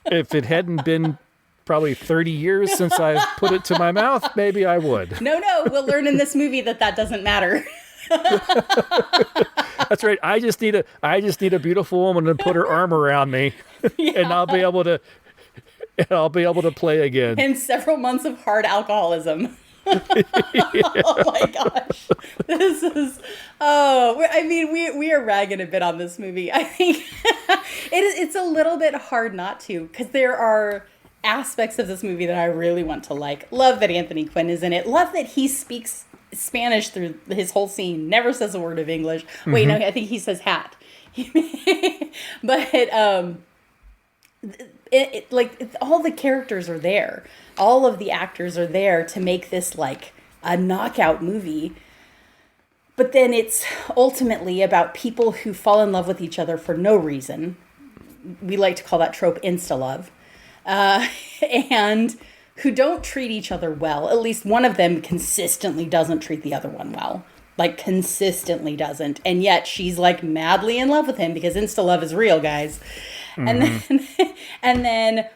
If it hadn't been probably 30 years since I put it to my mouth, maybe I would. No, we'll learn in this movie that doesn't matter. That's right. I just need a beautiful woman to put her arm around me, and I'll be able to play again. And several months of hard alcoholism. Oh my gosh. This is, we are ragging a bit on this movie. I think it's a little bit hard not to, because there are aspects of this movie that I really want to like. Love that Anthony Quinn is in it. Love that he speaks Spanish through his whole scene. Never says a word of English. Wait, no, I think he says hat. But all the characters are there. All of the actors are there to make this like a knockout movie. But then it's ultimately about people who fall in love with each other for no reason. we like to call that trope insta-love, and who don't treat each other well. At least one of them consistently doesn't treat the other one well. Like, consistently doesn't. And yet she's, like, madly in love with him because insta-love is real, guys. And then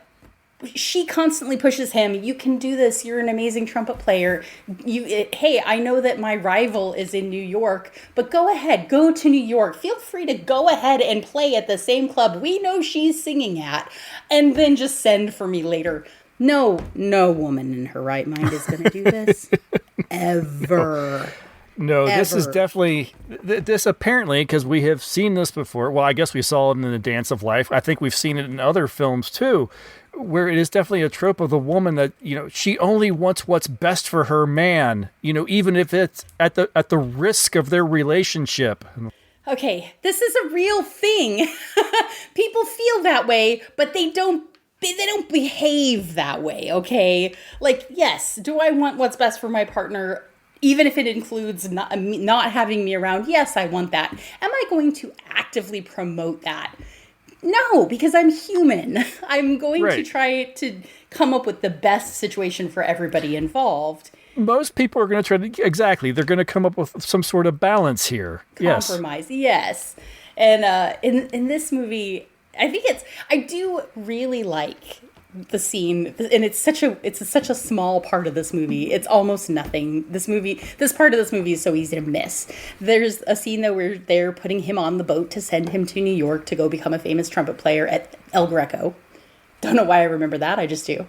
she constantly pushes him. You can do this. You're an amazing trumpet player. Hey, I know that my rival is in New York, but go ahead. Go to New York. Feel free to go ahead and play at the same club we know she's singing at. And then just send for me later. No woman in her right mind is going to do this. Ever. No, this is Ever. definitely, this apparently, because we have seen this before. Well, I guess we saw it in The Dance of Life. I think we've seen it in other films too, where it is definitely a trope of the woman that, she only wants what's best for her man, even if it's at the risk of their relationship. Okay, this is a real thing. People feel that way, but they don't behave that way, okay? Like, yes, do I want what's best for my partner? Even if it includes not having me around, yes, I want that. Am I going to actively promote that? No, because I'm human. I'm going to try to come up with the best situation for everybody involved. Most people are going to try to, exactly, they're going to come up with some sort of balance here. Compromise, yes. And in this movie, I do really like the scene, and it's such a small part of this movie. It's almost nothing. This part of this movie is so easy to miss. There's a scene though where they're putting him on the boat to send him to New York to go become a famous trumpet player at El Greco. Don't know why I remember that. I just do.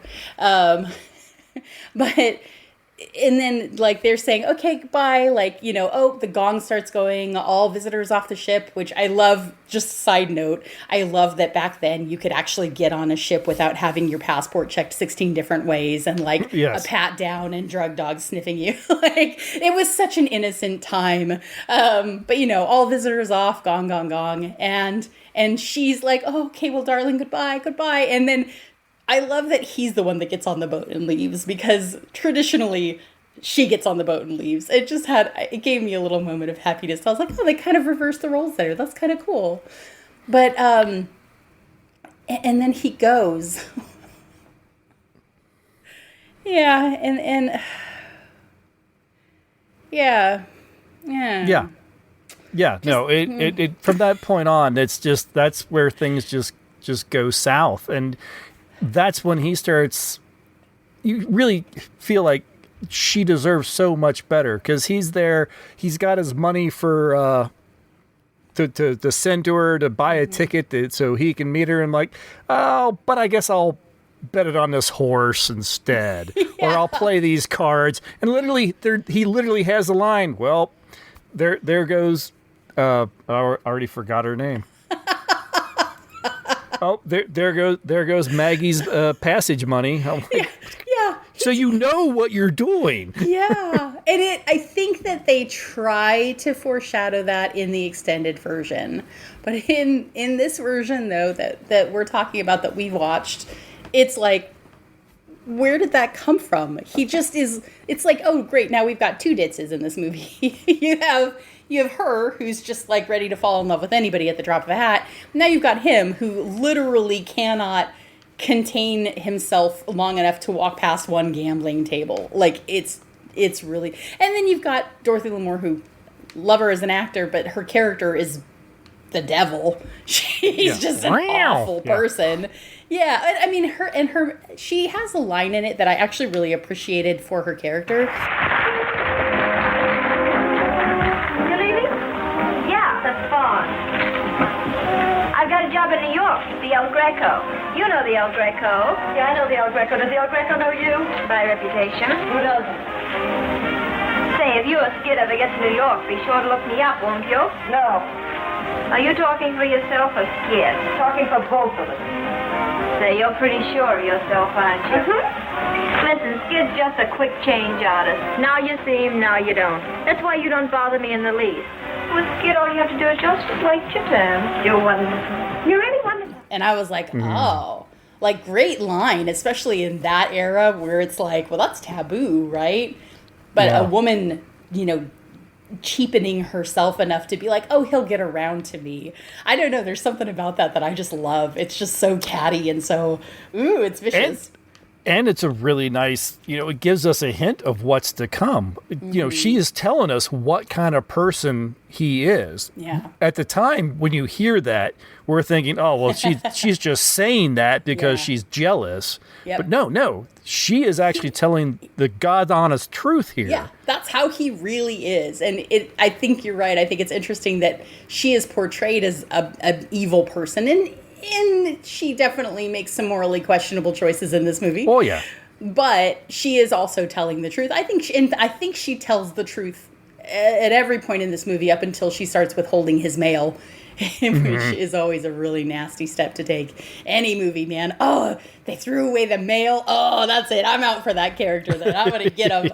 But and then, like, they're saying, okay, goodbye, like, the gong starts going, all visitors off the ship, which I love. Just side note, I love that back then you could actually get on a ship without having your passport checked 16 different ways and, like, a pat down and drug dogs sniffing you. Like, it was such an innocent time. But, all visitors off, gong, gong, gong. And she's like, oh, okay, well, darling, goodbye. And then I love that he's the one that gets on the boat and leaves, because traditionally she gets on the boat and leaves. It gave me a little moment of happiness. I was like, oh, they kind of reversed the roles there. That's kind of cool. But, and then he goes. Yeah. And yeah. No, it from that point on, that's where things just go south. And that's when he starts, you really feel like she deserves so much better, because he's there, he's got his money for to send to her to buy a ticket so he can meet her, and like, oh, but I guess I'll bet it on this horse instead. Or I'll play these cards. And he literally has a line, well, there goes I already forgot her name. Oh, there goes Maggie's passage money. Yeah. So you know what you're doing. Yeah. And I think that they try to foreshadow that in the extended version. But in this version, though, that we're talking about, that we watched, it's like, where did that come from? He just is, it's like, oh, great, now we've got two Ditzes in this movie. You have her, who's just, like, ready to fall in love with anybody at the drop of a hat. Now you've got him, who literally cannot contain himself long enough to walk past one gambling table. Like, it's really... And then you've got Dorothy Lamour, who, love her as an actor, but her character is the devil. She's just an awful person. Yeah, I mean, she has a line in it that I actually really appreciated for her character. I got a job in New York, the El Greco. You know the El Greco. Yeah, I know the El Greco. Does the El Greco know you? By reputation. Who doesn't? Say, if you or Skid ever get to New York, be sure to look me up, won't you? No. Are you talking for yourself or Skid? Talking for both of us. Say, you're pretty sure of yourself, aren't you? Listen, Skid's just a quick change artist. Now you see him, now you don't. That's why you don't bother me in the least. With Skid, all you have to do is just wait your turn. You're wonderful. You're really wonderful. And I was like, oh, like, great line, especially in that era where it's like, well, that's taboo, right? But a woman, cheapening herself enough to be like, oh, he'll get around to me. I don't know. There's something about that I just love. It's just so catty and so, ooh, it's vicious. And it's a really nice, it gives us a hint of what's to come. She is telling us what kind of person he is. Yeah. At the time when you hear that, we're thinking, oh, well, she's just saying that because she's jealous. Yep. But no, she is actually telling the God honest truth here. Yeah, that's how he really is. And I think you're right. I think it's interesting that she is portrayed as an evil person. And she definitely makes some morally questionable choices in this movie. Oh, yeah. But she is also telling the truth. I think she tells the truth at every point in this movie up until she starts withholding his mail, which is always a really nasty step to take. Any movie, man. Oh, they threw away the mail. Oh, that's it. I'm out for that character. Then I'm going to get him.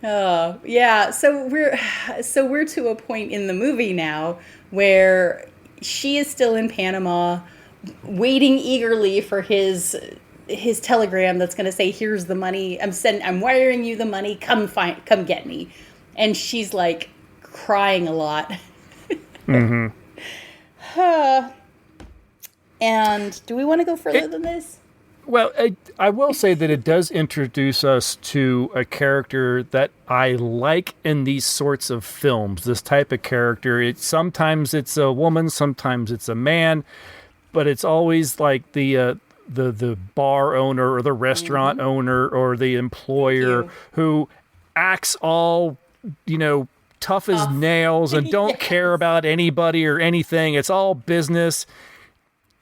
Oh, yeah. So we're to a point in the movie now where she is still in Panama, waiting eagerly for his telegram that's going to say, "Here's the money. I'm wiring you the money. Come get me." And she's like crying a lot. And do we want to go further than this? Well, I will say that it does introduce us to a character that I like in these sorts of films. This type of character. Sometimes it's a woman, sometimes it's a man, but it's always like the bar owner or the restaurant owner or the employer who acts all, tough as nails and don't care about anybody or anything. It's all business.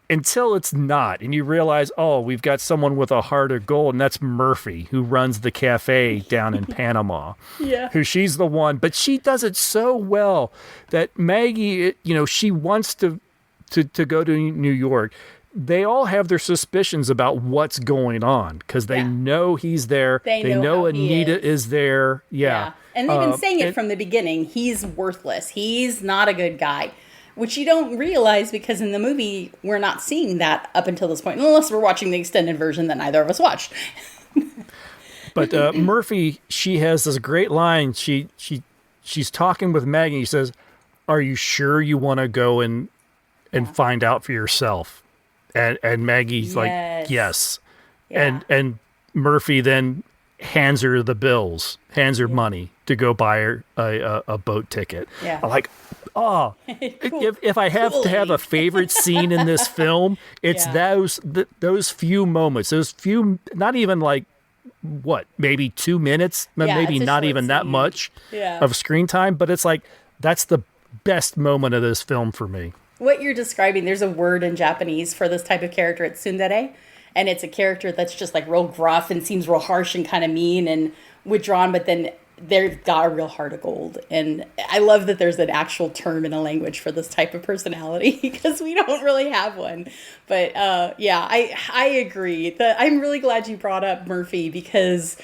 Until it's not, and you realize, oh, we've got someone with a heart of gold, and that's Murphy, who runs the cafe down in Panama. Yeah. Who she's the one, but she does it so well that Maggie, she wants to go to New York. They all have their suspicions about what's going on because they know he's there. They know Anita is there. Yeah. And they've been saying it from the beginning. He's worthless. He's not a good guy. Which you don't realize because in the movie, we're not seeing that up until this point, unless we're watching the extended version that neither of us watched. But Murphy, she has this great line. She's talking with Maggie. He says, "Are you sure you want to go and find out for yourself?" And Maggie's like, "Yes." Yeah. And Murphy then hands her the bills, hands her money to go buy her a boat ticket. Yeah. I'm like, oh, Cool. if I have to have a favorite scene in this film, it's those few moments, those few, not even like, maybe 2 minutes, maybe not even that much of screen time, but it's like, that's the best moment of this film for me. What you're describing, there's a word in Japanese for this type of character. It's tsundere. And it's a character that's just like real gruff and seems real harsh and kind of mean and withdrawn, but then they've got a real heart of gold. And I love that there's an actual term in a language for this type of personality because we don't really have one. But I agree. I'm really glad you brought up Murphy because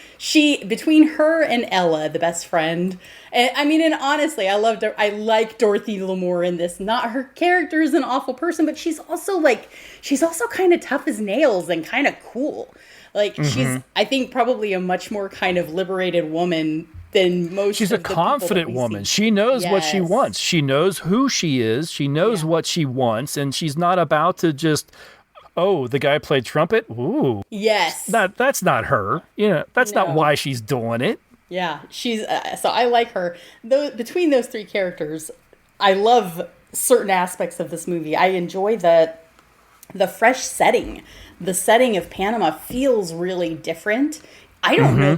between her and Ella, the best friend, and honestly, I like Dorothy Lamour in this. Not her character is an awful person, but she's also kind of tough as nails and kind of cool. Like she's, I think, probably a much more kind of liberated woman than most. She's a confident woman. She knows what she wants. She knows who she is. She knows what she wants, and she's not about to just, oh, the guy played trumpet. Ooh, yes, that's not her. That's not why she's doing it. Yeah, she's so I like her. Between those three characters, I love certain aspects of this movie. I enjoy the fresh setting. The setting of Panama feels really different. I don't know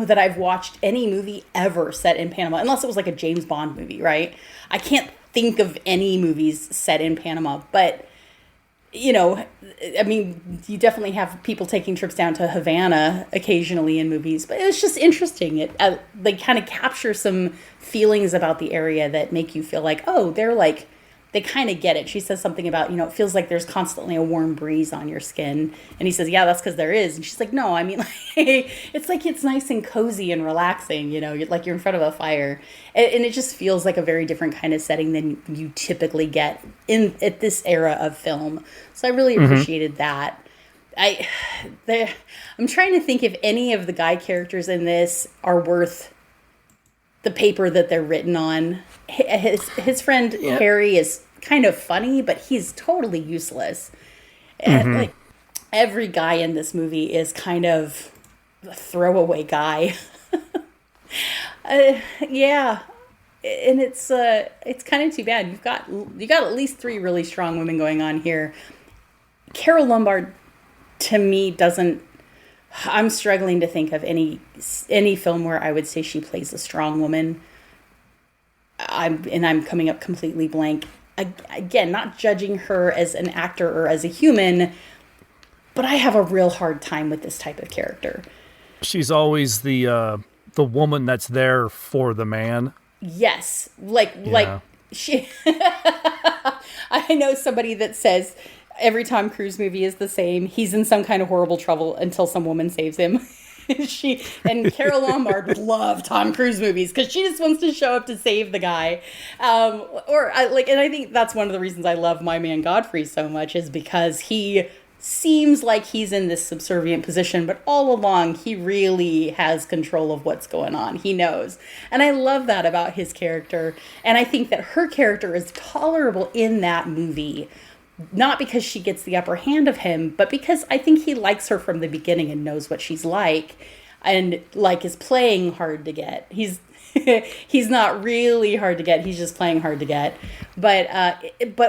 that I've watched any movie ever set in Panama, unless it was like a James Bond movie, right? I can't think of any movies set in Panama, but you definitely have people taking trips down to Havana occasionally in movies, but it's just interesting. They kind of capture some feelings about the area that make you feel like, oh, they kind of get it. She says something about, it feels like there's constantly a warm breeze on your skin. And he says, yeah, that's because there is. And she's like, no, I mean, it's like it's nice and cozy and relaxing, like you're in front of a fire. And it just feels like a very different kind of setting than you typically get at this era of film. So I really appreciated that. I'm trying to think if any of the guy characters in this are worth the paper that they're written on. His friend Harry is kind of funny, but he's totally useless. And like every guy in this movie is kind of a throwaway guy. Yeah. And it's kind of too bad. You got at least 3 really strong women going on here. Carol Lombard, to me, doesn't. I'm struggling to think of any film where I would say she plays a strong woman. I'm coming up completely blank. Again, not judging her as an actor or as a human, but I have a real hard time with this type of character. She's always the woman that's there for the man. Yes, like she. I know somebody that says every Tom Cruise movie is the same. He's in some kind of horrible trouble until some woman saves him. Carol Lombard would love Tom Cruise movies because she just wants to show up to save the guy. And I think that's one of the reasons I love My Man Godfrey so much is because he seems like he's in this subservient position, but all along he really has control of what's going on. He knows. And I love that about his character. And I think that her character is tolerable in that movie. Not because she gets the upper hand of him, but because I think he likes her from the beginning and knows what she's like, and like is playing hard to get. He's not really hard to get. He's just playing hard to get. But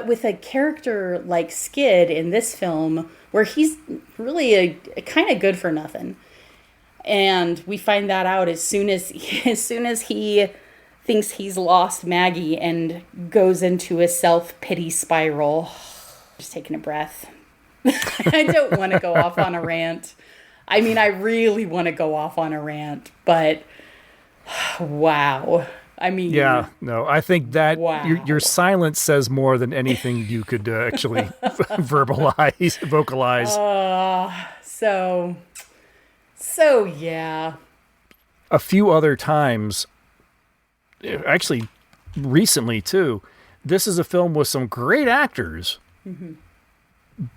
with a character like Skid in this film, where he's really a kind of good for nothing, and we find that out as soon as he thinks he's lost Maggie and goes into a self-pity spiral. Just taking a breath. I don't want to go off on a rant. I mean, I really want to go off on a rant, but wow. I mean, yeah, no, I think that wow. your silence says more than anything you could actually vocalize. So yeah. A few other times, actually recently too, this is a film with some great actors. Mm-hmm.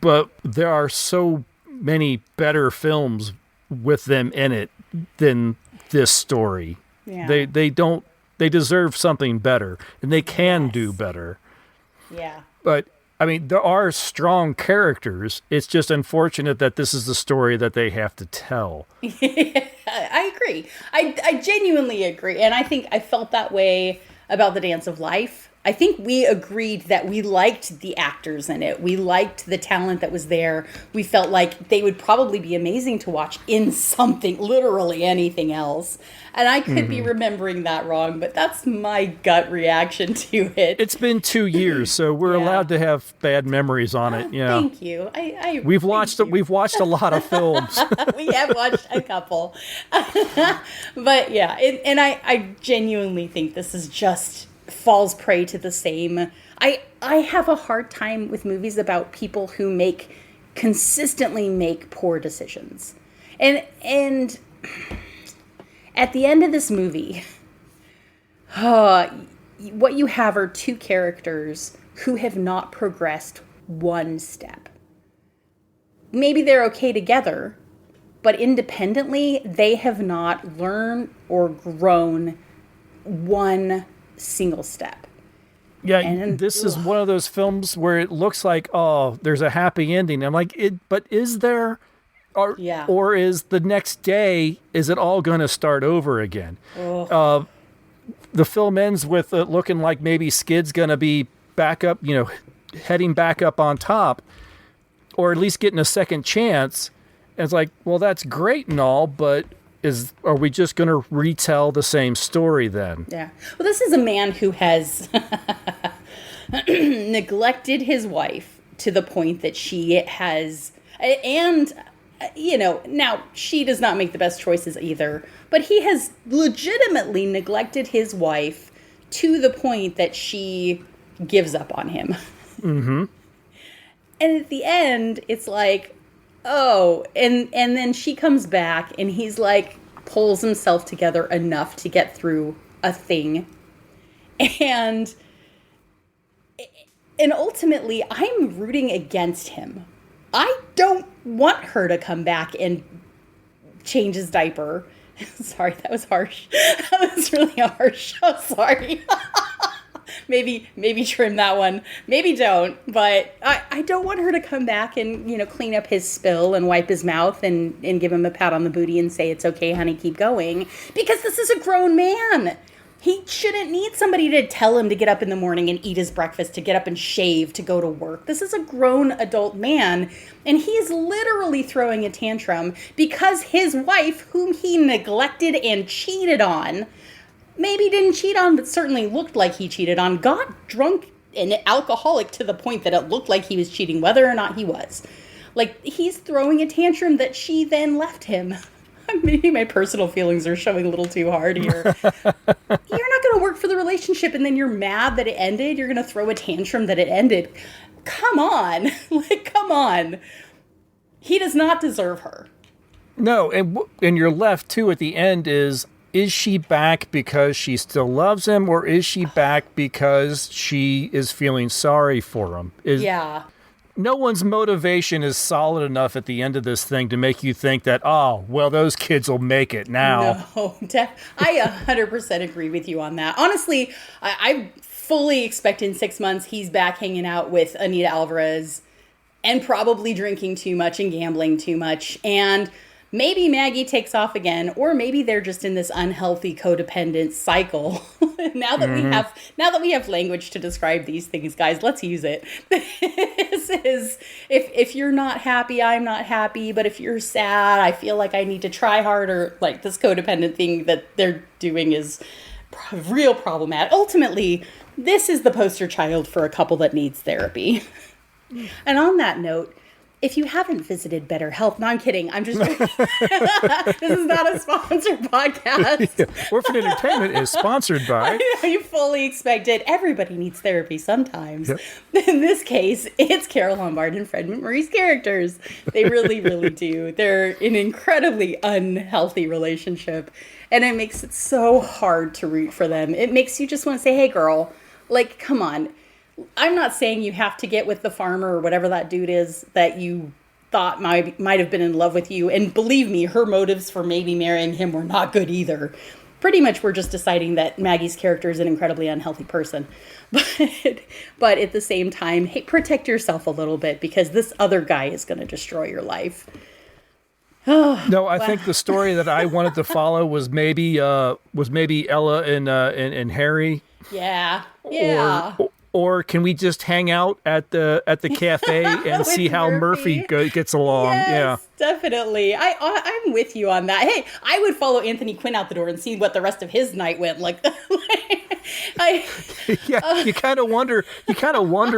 But there are so many better films with them in it than this story. Yeah. They deserve something better, and they can do better. Yeah. But I mean, there are strong characters. It's just unfortunate that this is the story that they have to tell. I agree. I genuinely agree. And I think I felt that way about The Dance of Life. I think we agreed that we liked the actors in it. We liked the talent that was there. We felt like they would probably be amazing to watch in something, literally anything else. And I could be remembering that wrong, but that's my gut reaction to it. It's been 2 years, so we're allowed to have bad memories on it. Yeah. Thank you. We've watched a lot of films. We have watched a couple. But yeah, and I genuinely think this is just falls prey to the same. I have a hard time with movies about people who consistently make poor decisions. And at the end of this movie, what you have are 2 characters who have not progressed one step. Maybe they're okay together, but independently, they have not learned or grown one single step. Yeah, and this is one of those films where it looks like, oh, there's a happy ending. I'm like, but is there? Or is the next day, is it all going to start over again? The film ends with it looking like maybe Skid's going to be back up, heading back up on top, or at least getting a second chance. And it's like, well, that's great and all, but are we just going to retell the same story then? Yeah. Well, this is a man who has neglected his wife to the point that she has, and, now she does not make the best choices either, but he has legitimately neglected his wife to the point that she gives up on him. Mm-hmm. And at the end, it's like, oh, and then she comes back and he's like pulls himself together enough to get through a thing. And ultimately I'm rooting against him I don't want her to come back and change his diaper. Sorry, that was harsh. That was really harsh. I'm sorry. Maybe trim that one. Maybe don't. But I don't want her to come back and, clean up his spill and wipe his mouth and give him a pat on the booty and say, it's okay, honey, keep going. Because this is a grown man. He shouldn't need somebody to tell him to get up in the morning and eat his breakfast, to get up and shave, to go to work. This is a grown adult man, and he is literally throwing a tantrum because his wife, whom he neglected and cheated on, maybe didn't cheat on, but certainly looked like he cheated on, got drunk and alcoholic to the point that it looked like he was cheating, whether or not he was. Like, he's throwing a tantrum that she then left him. Maybe my personal feelings are showing a little too hard here. You're not going to work for the relationship and then you're mad that it ended. You're going to throw a tantrum that it ended. Come on. Come on. He does not deserve her. No, and you're left, too, at the end is she back because she still loves him, or is she back because she is feeling sorry for him? Yeah. No one's motivation is solid enough at the end of this thing to make you think that, those kids will make it now. No, I 100% agree with you on that. Honestly, I fully expect in 6 months he's back hanging out with Anita Alvarez and probably drinking too much and gambling too much. And maybe Maggie takes off again, or maybe they're just in this unhealthy codependent cycle. Now that we have language to describe these things, guys, let's use it. This is, if you're not happy, I'm not happy. But if you're sad, I feel like I need to try harder. Like, this codependent thing that they're doing is real problematic. Ultimately, this is the poster child for a couple that needs therapy. And on that note, if you haven't visited BetterHelp, no, I'm kidding. I'm just, this is not a sponsored podcast. Yeah. Orphan Entertainment is sponsored by. I know you fully expected. Everybody needs therapy sometimes. Yep. In this case, it's Carol Lombard and Fred McMurray's characters. They really, really do. They're in an incredibly unhealthy relationship. And it makes it so hard to root for them. It makes you just want to say, hey, girl, like, come on. I'm not saying you have to get with the farmer or whatever that dude is that you thought might have been in love with you. And believe me, her motives for maybe marrying him were not good either. Pretty much we're just deciding that Maggie's character is an incredibly unhealthy person. But at the same time, hey, protect yourself a little bit because this other guy is going to destroy your life. No, I think the story that I wanted to follow was maybe Ella and Harry. Yeah. Yeah. Or can we just hang out at the cafe and see how Murphy gets along? Yes, yeah, definitely. I'm with you on that. Hey, I would follow Anthony Quinn out the door and see what the rest of his night went like. You kind of wonder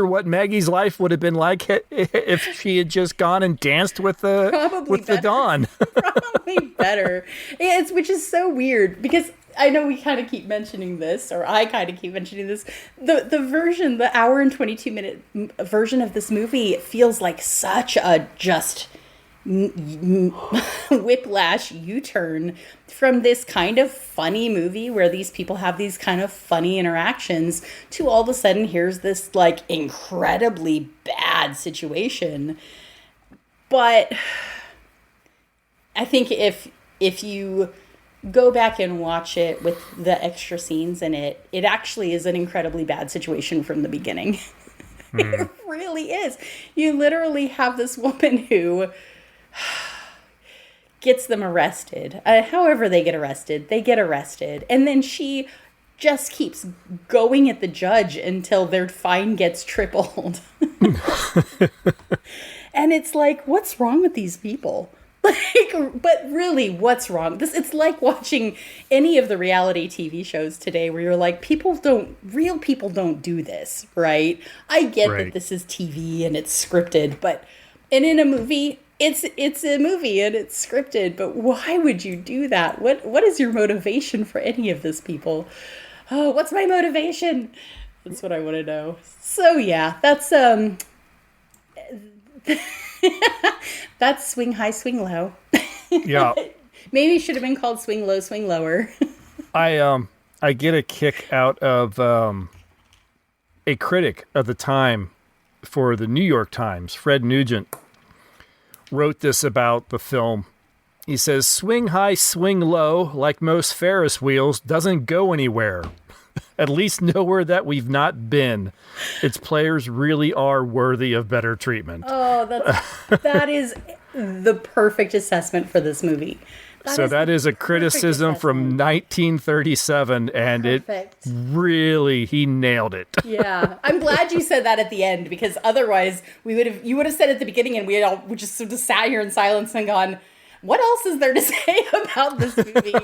what Maggie's life would have been like if she had just gone and danced with the Don. Probably better. Which is so weird because I know we kind of keep mentioning this, or I kind of keep mentioning this. The hour and 22-minute version of this movie feels like such a just whiplash U-turn from this kind of funny movie where these people have these kind of funny interactions to all of a sudden here's this like incredibly bad situation. But I think if you go back and watch it with the extra scenes in it, it actually is an incredibly bad situation from the beginning. It really is. You literally have this woman who gets them arrested. However they get arrested. And then she just keeps going at the judge until their fine gets tripled. And it's like, what's wrong with these people? But really, what's wrong? It's like watching any of the reality TV shows today where you're like, real people don't do this, right? I get that this is TV and it's scripted, and in a movie, it's a movie and it's scripted, but why would you do that? What is your motivation for any of this, people? Oh, what's my motivation? That's what I want to know. So yeah, that's that's Swing High, Swing Low. Yeah. Maybe it should have been called Swing Low, Swing Lower. I get a kick out of a critic of the time for the New York Times, Fred Nugent, wrote this about the film. He says, "Swing high, swing low, like most Ferris wheels, doesn't go anywhere. At least nowhere that we've not been. Its players really are worthy of better treatment." Oh, that is the perfect assessment for this movie. That is a criticism from 1937, and Perfect. he nailed it. Yeah, I'm glad you said that at the end, because otherwise you would have said at the beginning, and we just sort of sat here in silence and gone, what else is there to say about this movie?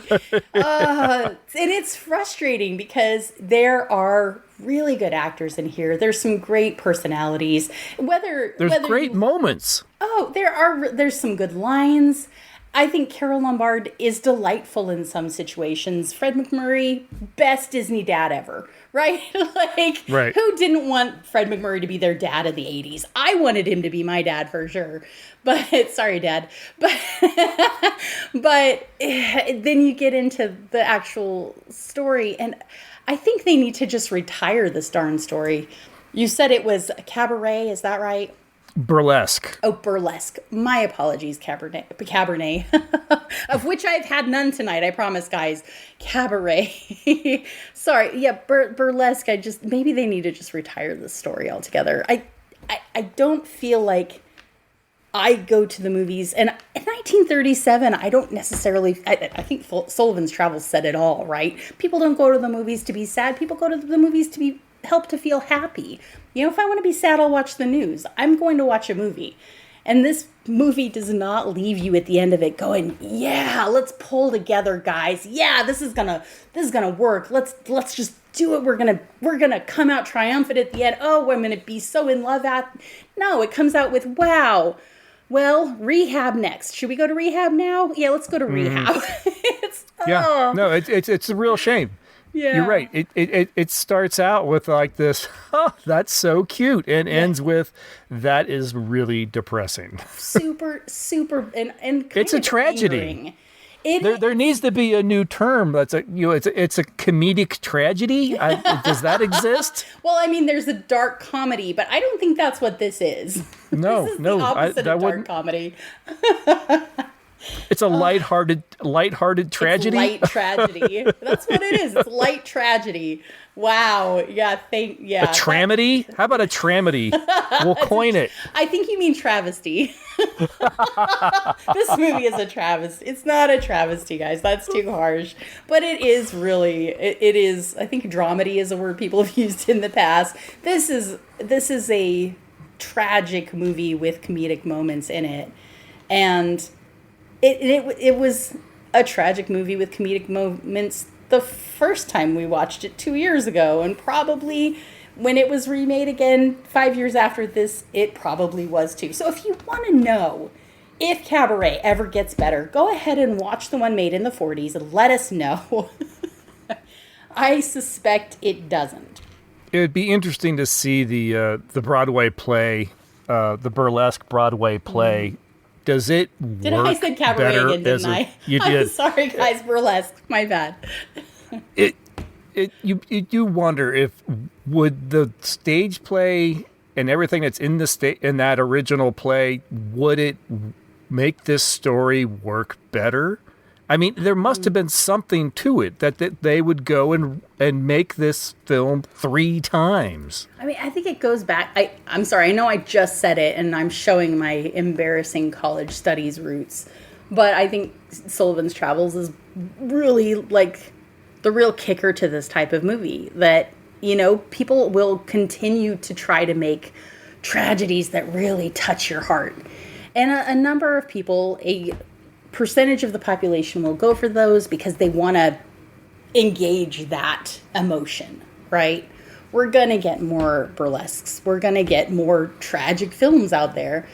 And it's frustrating because there are really good actors in here. There's some great personalities. There's great moments. Oh, there's some good lines. I think Carol Lombard is delightful in some situations. Fred MacMurray, best Disney dad ever, right? Right. Who didn't want Fred MacMurray to be their dad of the 80s? I wanted him to be my dad for sure. But, sorry, Dad. But then you get into the actual story, and I think they need to just retire this darn story. You said it was a cabaret, is that right? Burlesque. Oh, burlesque. My apologies, Cabernet. Of which I've had none tonight, I promise, guys. Cabaret. Sorry. Yeah, burlesque. Maybe they need to just retire this story altogether. I don't feel like I go to the movies, and in 1937, I don't necessarily, I think Sullivan's Travels said it all, right? People don't go to the movies to be sad. People go to the movies to be helped to feel happy. If I want to be sad, I'll watch the news. I'm going to watch a movie. And this movie does not leave you at the end of it going, yeah, let's pull together, guys. Yeah, this is gonna work. Let's just do it. We're gonna come out triumphant at the end. Oh, I'm gonna be so in love No, it comes out with, wow. Well, rehab next. Should we go to rehab now? Yeah, let's go to rehab. It's a real shame. Yeah. You're right. It starts out with like this, oh, that's so cute, and ends with, that is really depressing. Super, and kind it's a tragedy. Angering. There needs to be a new term. That's it's a comedic tragedy. Does that exist? Well, I mean, there's a dark comedy, but I don't think that's what this is. No, this is the opposite of dark comedy. It's a lighthearted tragedy. It's light tragedy. That's what it is. It's light tragedy. Wow. Yeah. A tramedy? How about a tramedy? We'll coin it. I think you mean travesty. This movie is a travesty. It's not a travesty, guys. That's too harsh. But it is really. It is. I think dramedy is a word people have used in the past. This is a tragic movie with comedic moments in it, and it was a tragic movie with comedic moments the first time we watched it 2 years ago, and probably when it was remade again 5 years after this, it probably was too. So if you want to know if Cabaret ever gets better, go ahead and watch the one made in the 40s and let us know. I suspect it doesn't. It would be interesting to see the Broadway play, the burlesque Broadway play. Does it work I said cabaret better again, didn't I? You did. I'm sorry, guys. Burlesque. My bad. You wonder if would the stage play and everything that's in in that original play, would it make this story work better? I mean, there must have been something to it that they would go and make this film 3 times. I mean, I think it goes back. I'm sorry. I know I just said it, and I'm showing my embarrassing college studies roots. But I think Sullivan's Travels is really like the real kicker to this type of movie. That, people will continue to try to make tragedies that really touch your heart. And a number of people, a percentage of the population will go for those because they want to engage that emotion, right? We're going to get more burlesques. We're going to get more tragic films out there.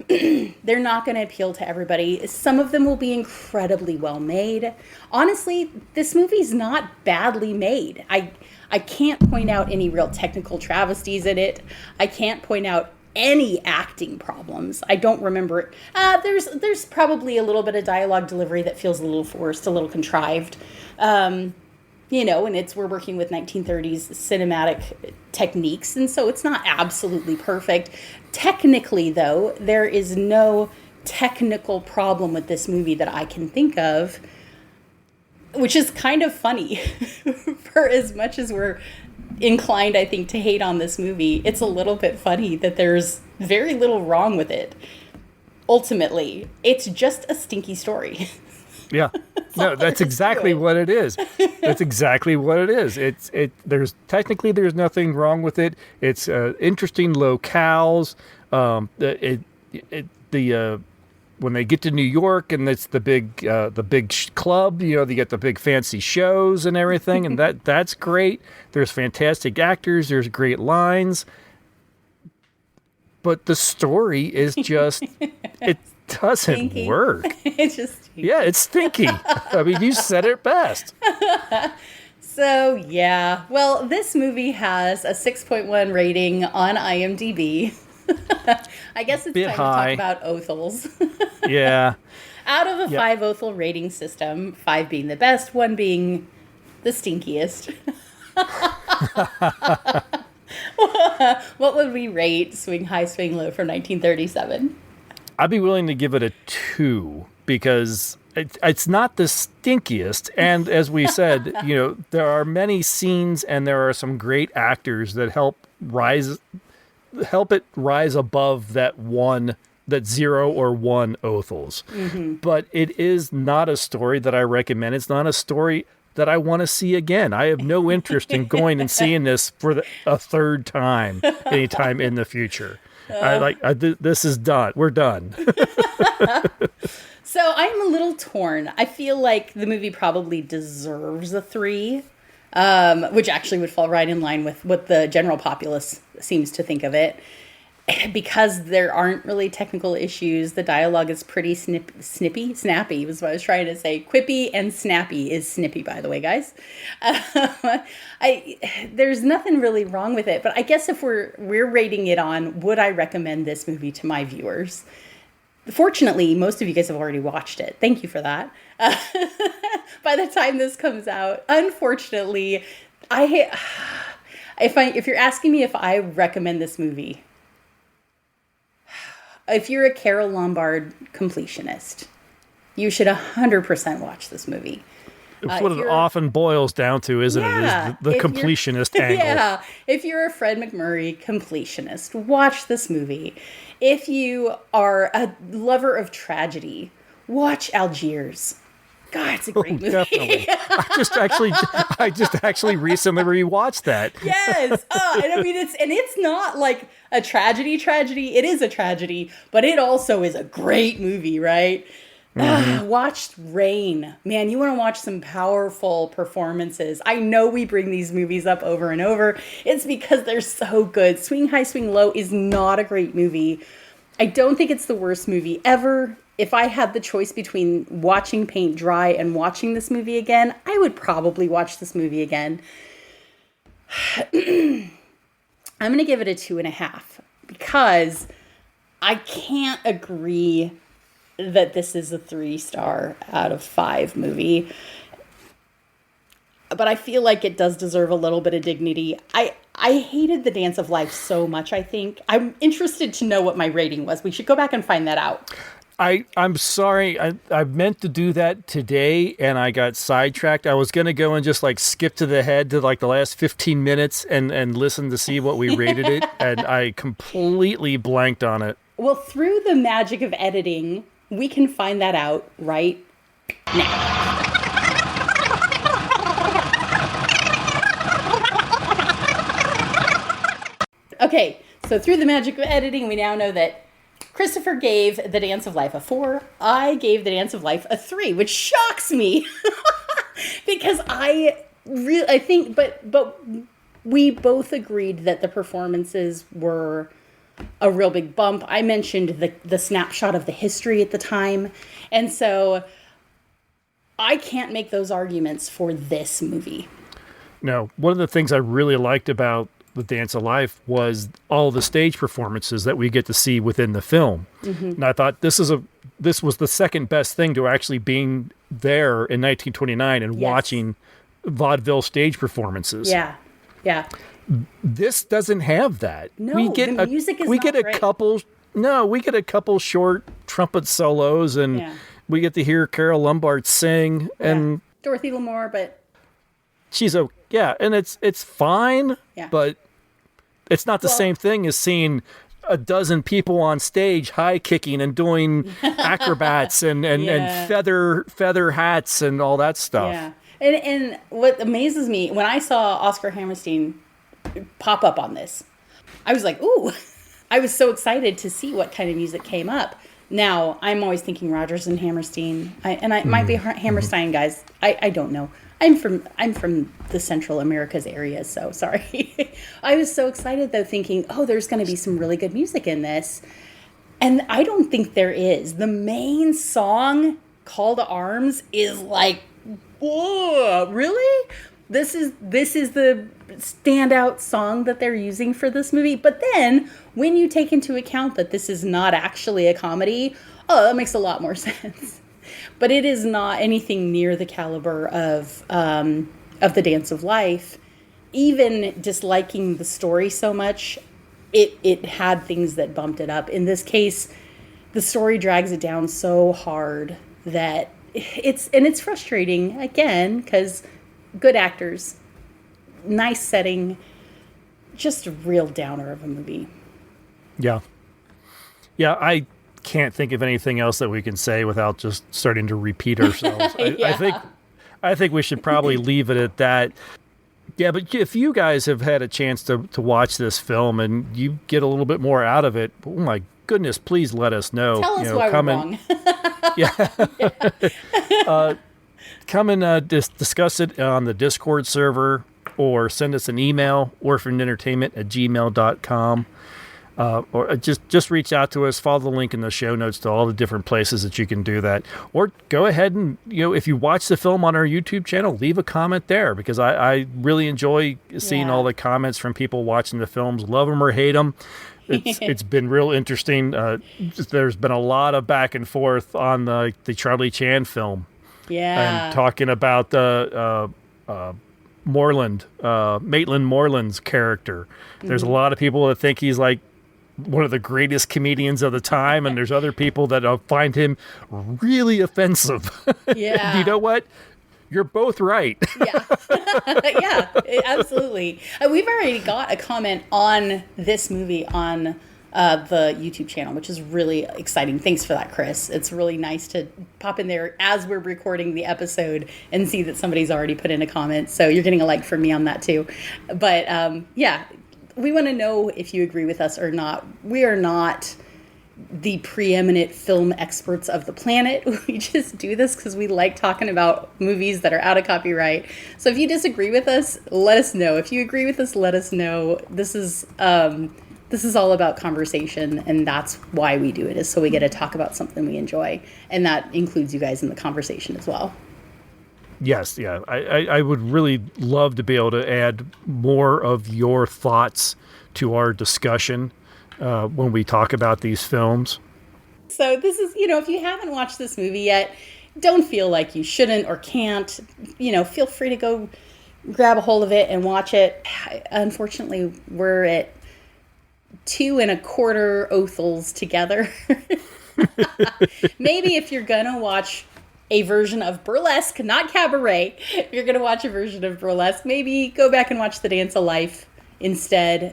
They're not going to appeal to everybody. Some of them will be incredibly well made. Honestly, this movie's not badly made. I can't point out any real technical travesties in it. I can't point out any acting problems. I don't remember it. There's probably a little bit of dialogue delivery that feels a little forced, a little contrived. And we're working with 1930s cinematic techniques, and so it's not absolutely perfect. Technically, though, there is no technical problem with this movie that I can think of, which is kind of funny. For as much as we're inclined, I think, to hate on this movie, it's a little bit funny that there's very little wrong with it. Ultimately, it's just a stinky story. Yeah. No, that's exactly what it is. That's exactly what it is. There's nothing wrong with it. It's interesting locales. When they get to New York and it's the big club, you know, they get the big fancy shows and everything, and that's great. There's fantastic actors. There's great lines. But the story is just, it doesn't Stinky. work. It's just stinky. Yeah, it's stinky. I mean, you said it best. So, yeah. Well, this movie has a 6.1 rating on IMDb. I guess it's Bit time high. to talk about Othels. Yeah. Out of a 5 Othel rating system, 5 being the best, 1 being the stinkiest. What would we rate Swing High, Swing Low from 1937? I'd be willing to give it a 2 because it's not the stinkiest. And as we said, you know, there are many scenes and there are some great actors that help it rise above that 0 or 1 Othels. Mm-hmm. But it is not a story that I recommend. It's not a story that I want to see again. I have no interest in going and seeing this for a third time anytime in the future. This is done. We're done. So I'm a little torn. I feel like the movie probably deserves a 3, which actually would fall right in line with what the general populace seems to think of it. Because there aren't really technical issues, the dialogue is pretty snappy was what I was trying to say. Quippy and snappy is snippy, by the way, guys. There's nothing really wrong with it, but I guess if we're rating it on, would I recommend this movie to my viewers? Fortunately, most of you guys have already watched it. Thank you for that. By the time this comes out, unfortunately, if you're asking me if I recommend this movie, if you're a Carole Lombard completionist, you should 100% watch this movie. It's what it often boils down to, isn't it? Is the completionist angle. Yeah. If you're a Fred McMurray completionist, watch this movie. If you are a lover of tragedy, watch Algiers. God, it's a great movie. Definitely. I just actually recently rewatched that. Yes. And I mean, it's not like a tragedy. It is a tragedy, but it also is a great movie, right? Mm-hmm. Watch Rain. Man, you want to watch some powerful performances. I know we bring these movies up over and over. It's because they're so good. Swing High, Swing Low is not a great movie. I don't think it's the worst movie ever. If I had the choice between watching paint dry and watching this movie again, I would probably watch this movie again. I'm going to give it a 2.5 because I can't agree that this is a 3-star out of 5 movie. But I feel like it does deserve a little bit of dignity. I hated The Dance of Life so much, I think. I'm interested to know what my rating was. We should go back and find that out. I'm sorry. I meant to do that today and I got sidetracked. I was going to go and just skip to the head to the last 15 minutes and listen to see what we rated it. And I completely blanked on it. Well, through the magic of editing, we can find that out right now. Okay, so through the magic of editing, we now know that Christopher gave The Dance of Life a 4. I gave The Dance of Life a 3, which shocks me because I think, but we both agreed that the performances were a real big bump. I mentioned the snapshot of the history at the time, and so I can't make those arguments for this movie. No, one of the things I really liked about The Dance of Life was all the stage performances that we get to see within the film. Mm-hmm. And I thought this was the second best thing to actually being there in 1929 and watching vaudeville stage performances. Yeah. Yeah. This doesn't have that. No, we get the music is we not get a great. couple No, we get a couple short trumpet solos, and we get to hear Carol Lombard sing, and Dorothy Lamour, but she's and it's fine, but it's not the same thing as seeing a dozen people on stage high kicking and doing acrobats and feather hats and all that stuff. Yeah. And what amazes me, when I saw Oscar Hammerstein pop up on this, I was like, ooh, I was so excited to see what kind of music came up. Now, I'm always thinking Rodgers and Hammerstein. It might be Hammerstein, guys. I don't know. I'm from the Central Americas area, so sorry. I was so excited, though, thinking, oh, there's going to be some really good music in this. And I don't think there is. The main song, Call to Arms, is like, whoa, really? This is the standout song that they're using for this movie. But then, when you take into account that this is not actually a comedy, that makes a lot more sense. But it is not anything near the caliber of The Dance of Life. Even disliking the story so much, it had things that bumped it up. In this case, the story drags it down so hard that it's frustrating, again, because good actors, nice setting, just a real downer of a movie. Yeah, I can't think of anything else that we can say without just starting to repeat ourselves. I think we should probably leave it at that. Yeah, but if you guys have had a chance to watch this film and you get a little bit more out of it, oh my goodness, please let us know. Tell us why we're wrong. Come and discuss it on the Discord server, or send us an email, orphanentertainment@gmail.com. Or just reach out to us, follow the link in the show notes to all the different places that you can do that. Or go ahead and, if you watch the film on our YouTube channel, leave a comment there, because I really enjoy seeing all the comments from people watching the films, love them or hate them. It's been real interesting. There's been a lot of back and forth on the Charlie Chan film. Yeah. And talking about the Maitland Moreland's character. There's a lot of people that think he's like one of the greatest comedians of the time, and there's other people that find him really offensive. Yeah. You know what? You're both right. Yeah, absolutely. We've already got a comment on this movie on the YouTube channel, which is really exciting. Thanks for that, Chris. It's really nice to pop in there as we're recording the episode and see that somebody's already put in a comment. So you're getting a like from me on that too. But we want to know if you agree with us or not. We are not the preeminent film experts of the planet. We just do this because we like talking about movies that are out of copyright. So if you disagree with us, let us know. If you agree with us, let us know. This is all about conversation, and that's why we do it, is so we get to talk about something we enjoy, and that includes you guys in the conversation as well. Yes, yeah. I would really love to be able to add more of your thoughts to our discussion when we talk about these films. So this is, if you haven't watched this movie yet, don't feel like you shouldn't or can't. Feel free to go grab a hold of it and watch it. Unfortunately, we're at 2 1/4 Othels together. Maybe if you're gonna watch a version of Burlesque, not Cabaret, if you're gonna watch a version of Burlesque, maybe go back and watch The Dance of Life instead.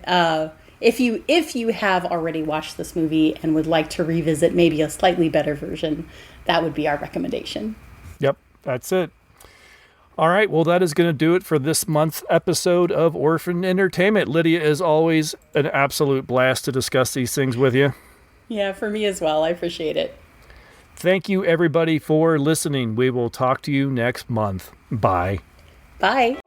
If you have already watched this movie and would like to revisit maybe a slightly better version, that would be our recommendation. Yep, that's it. All right, well, that is going to do it for this month's episode of Orphan Entertainment. Lydia, as always, an absolute blast to discuss these things with you. Yeah, for me as well. I appreciate it. Thank you, everybody, for listening. We will talk to you next month. Bye. Bye.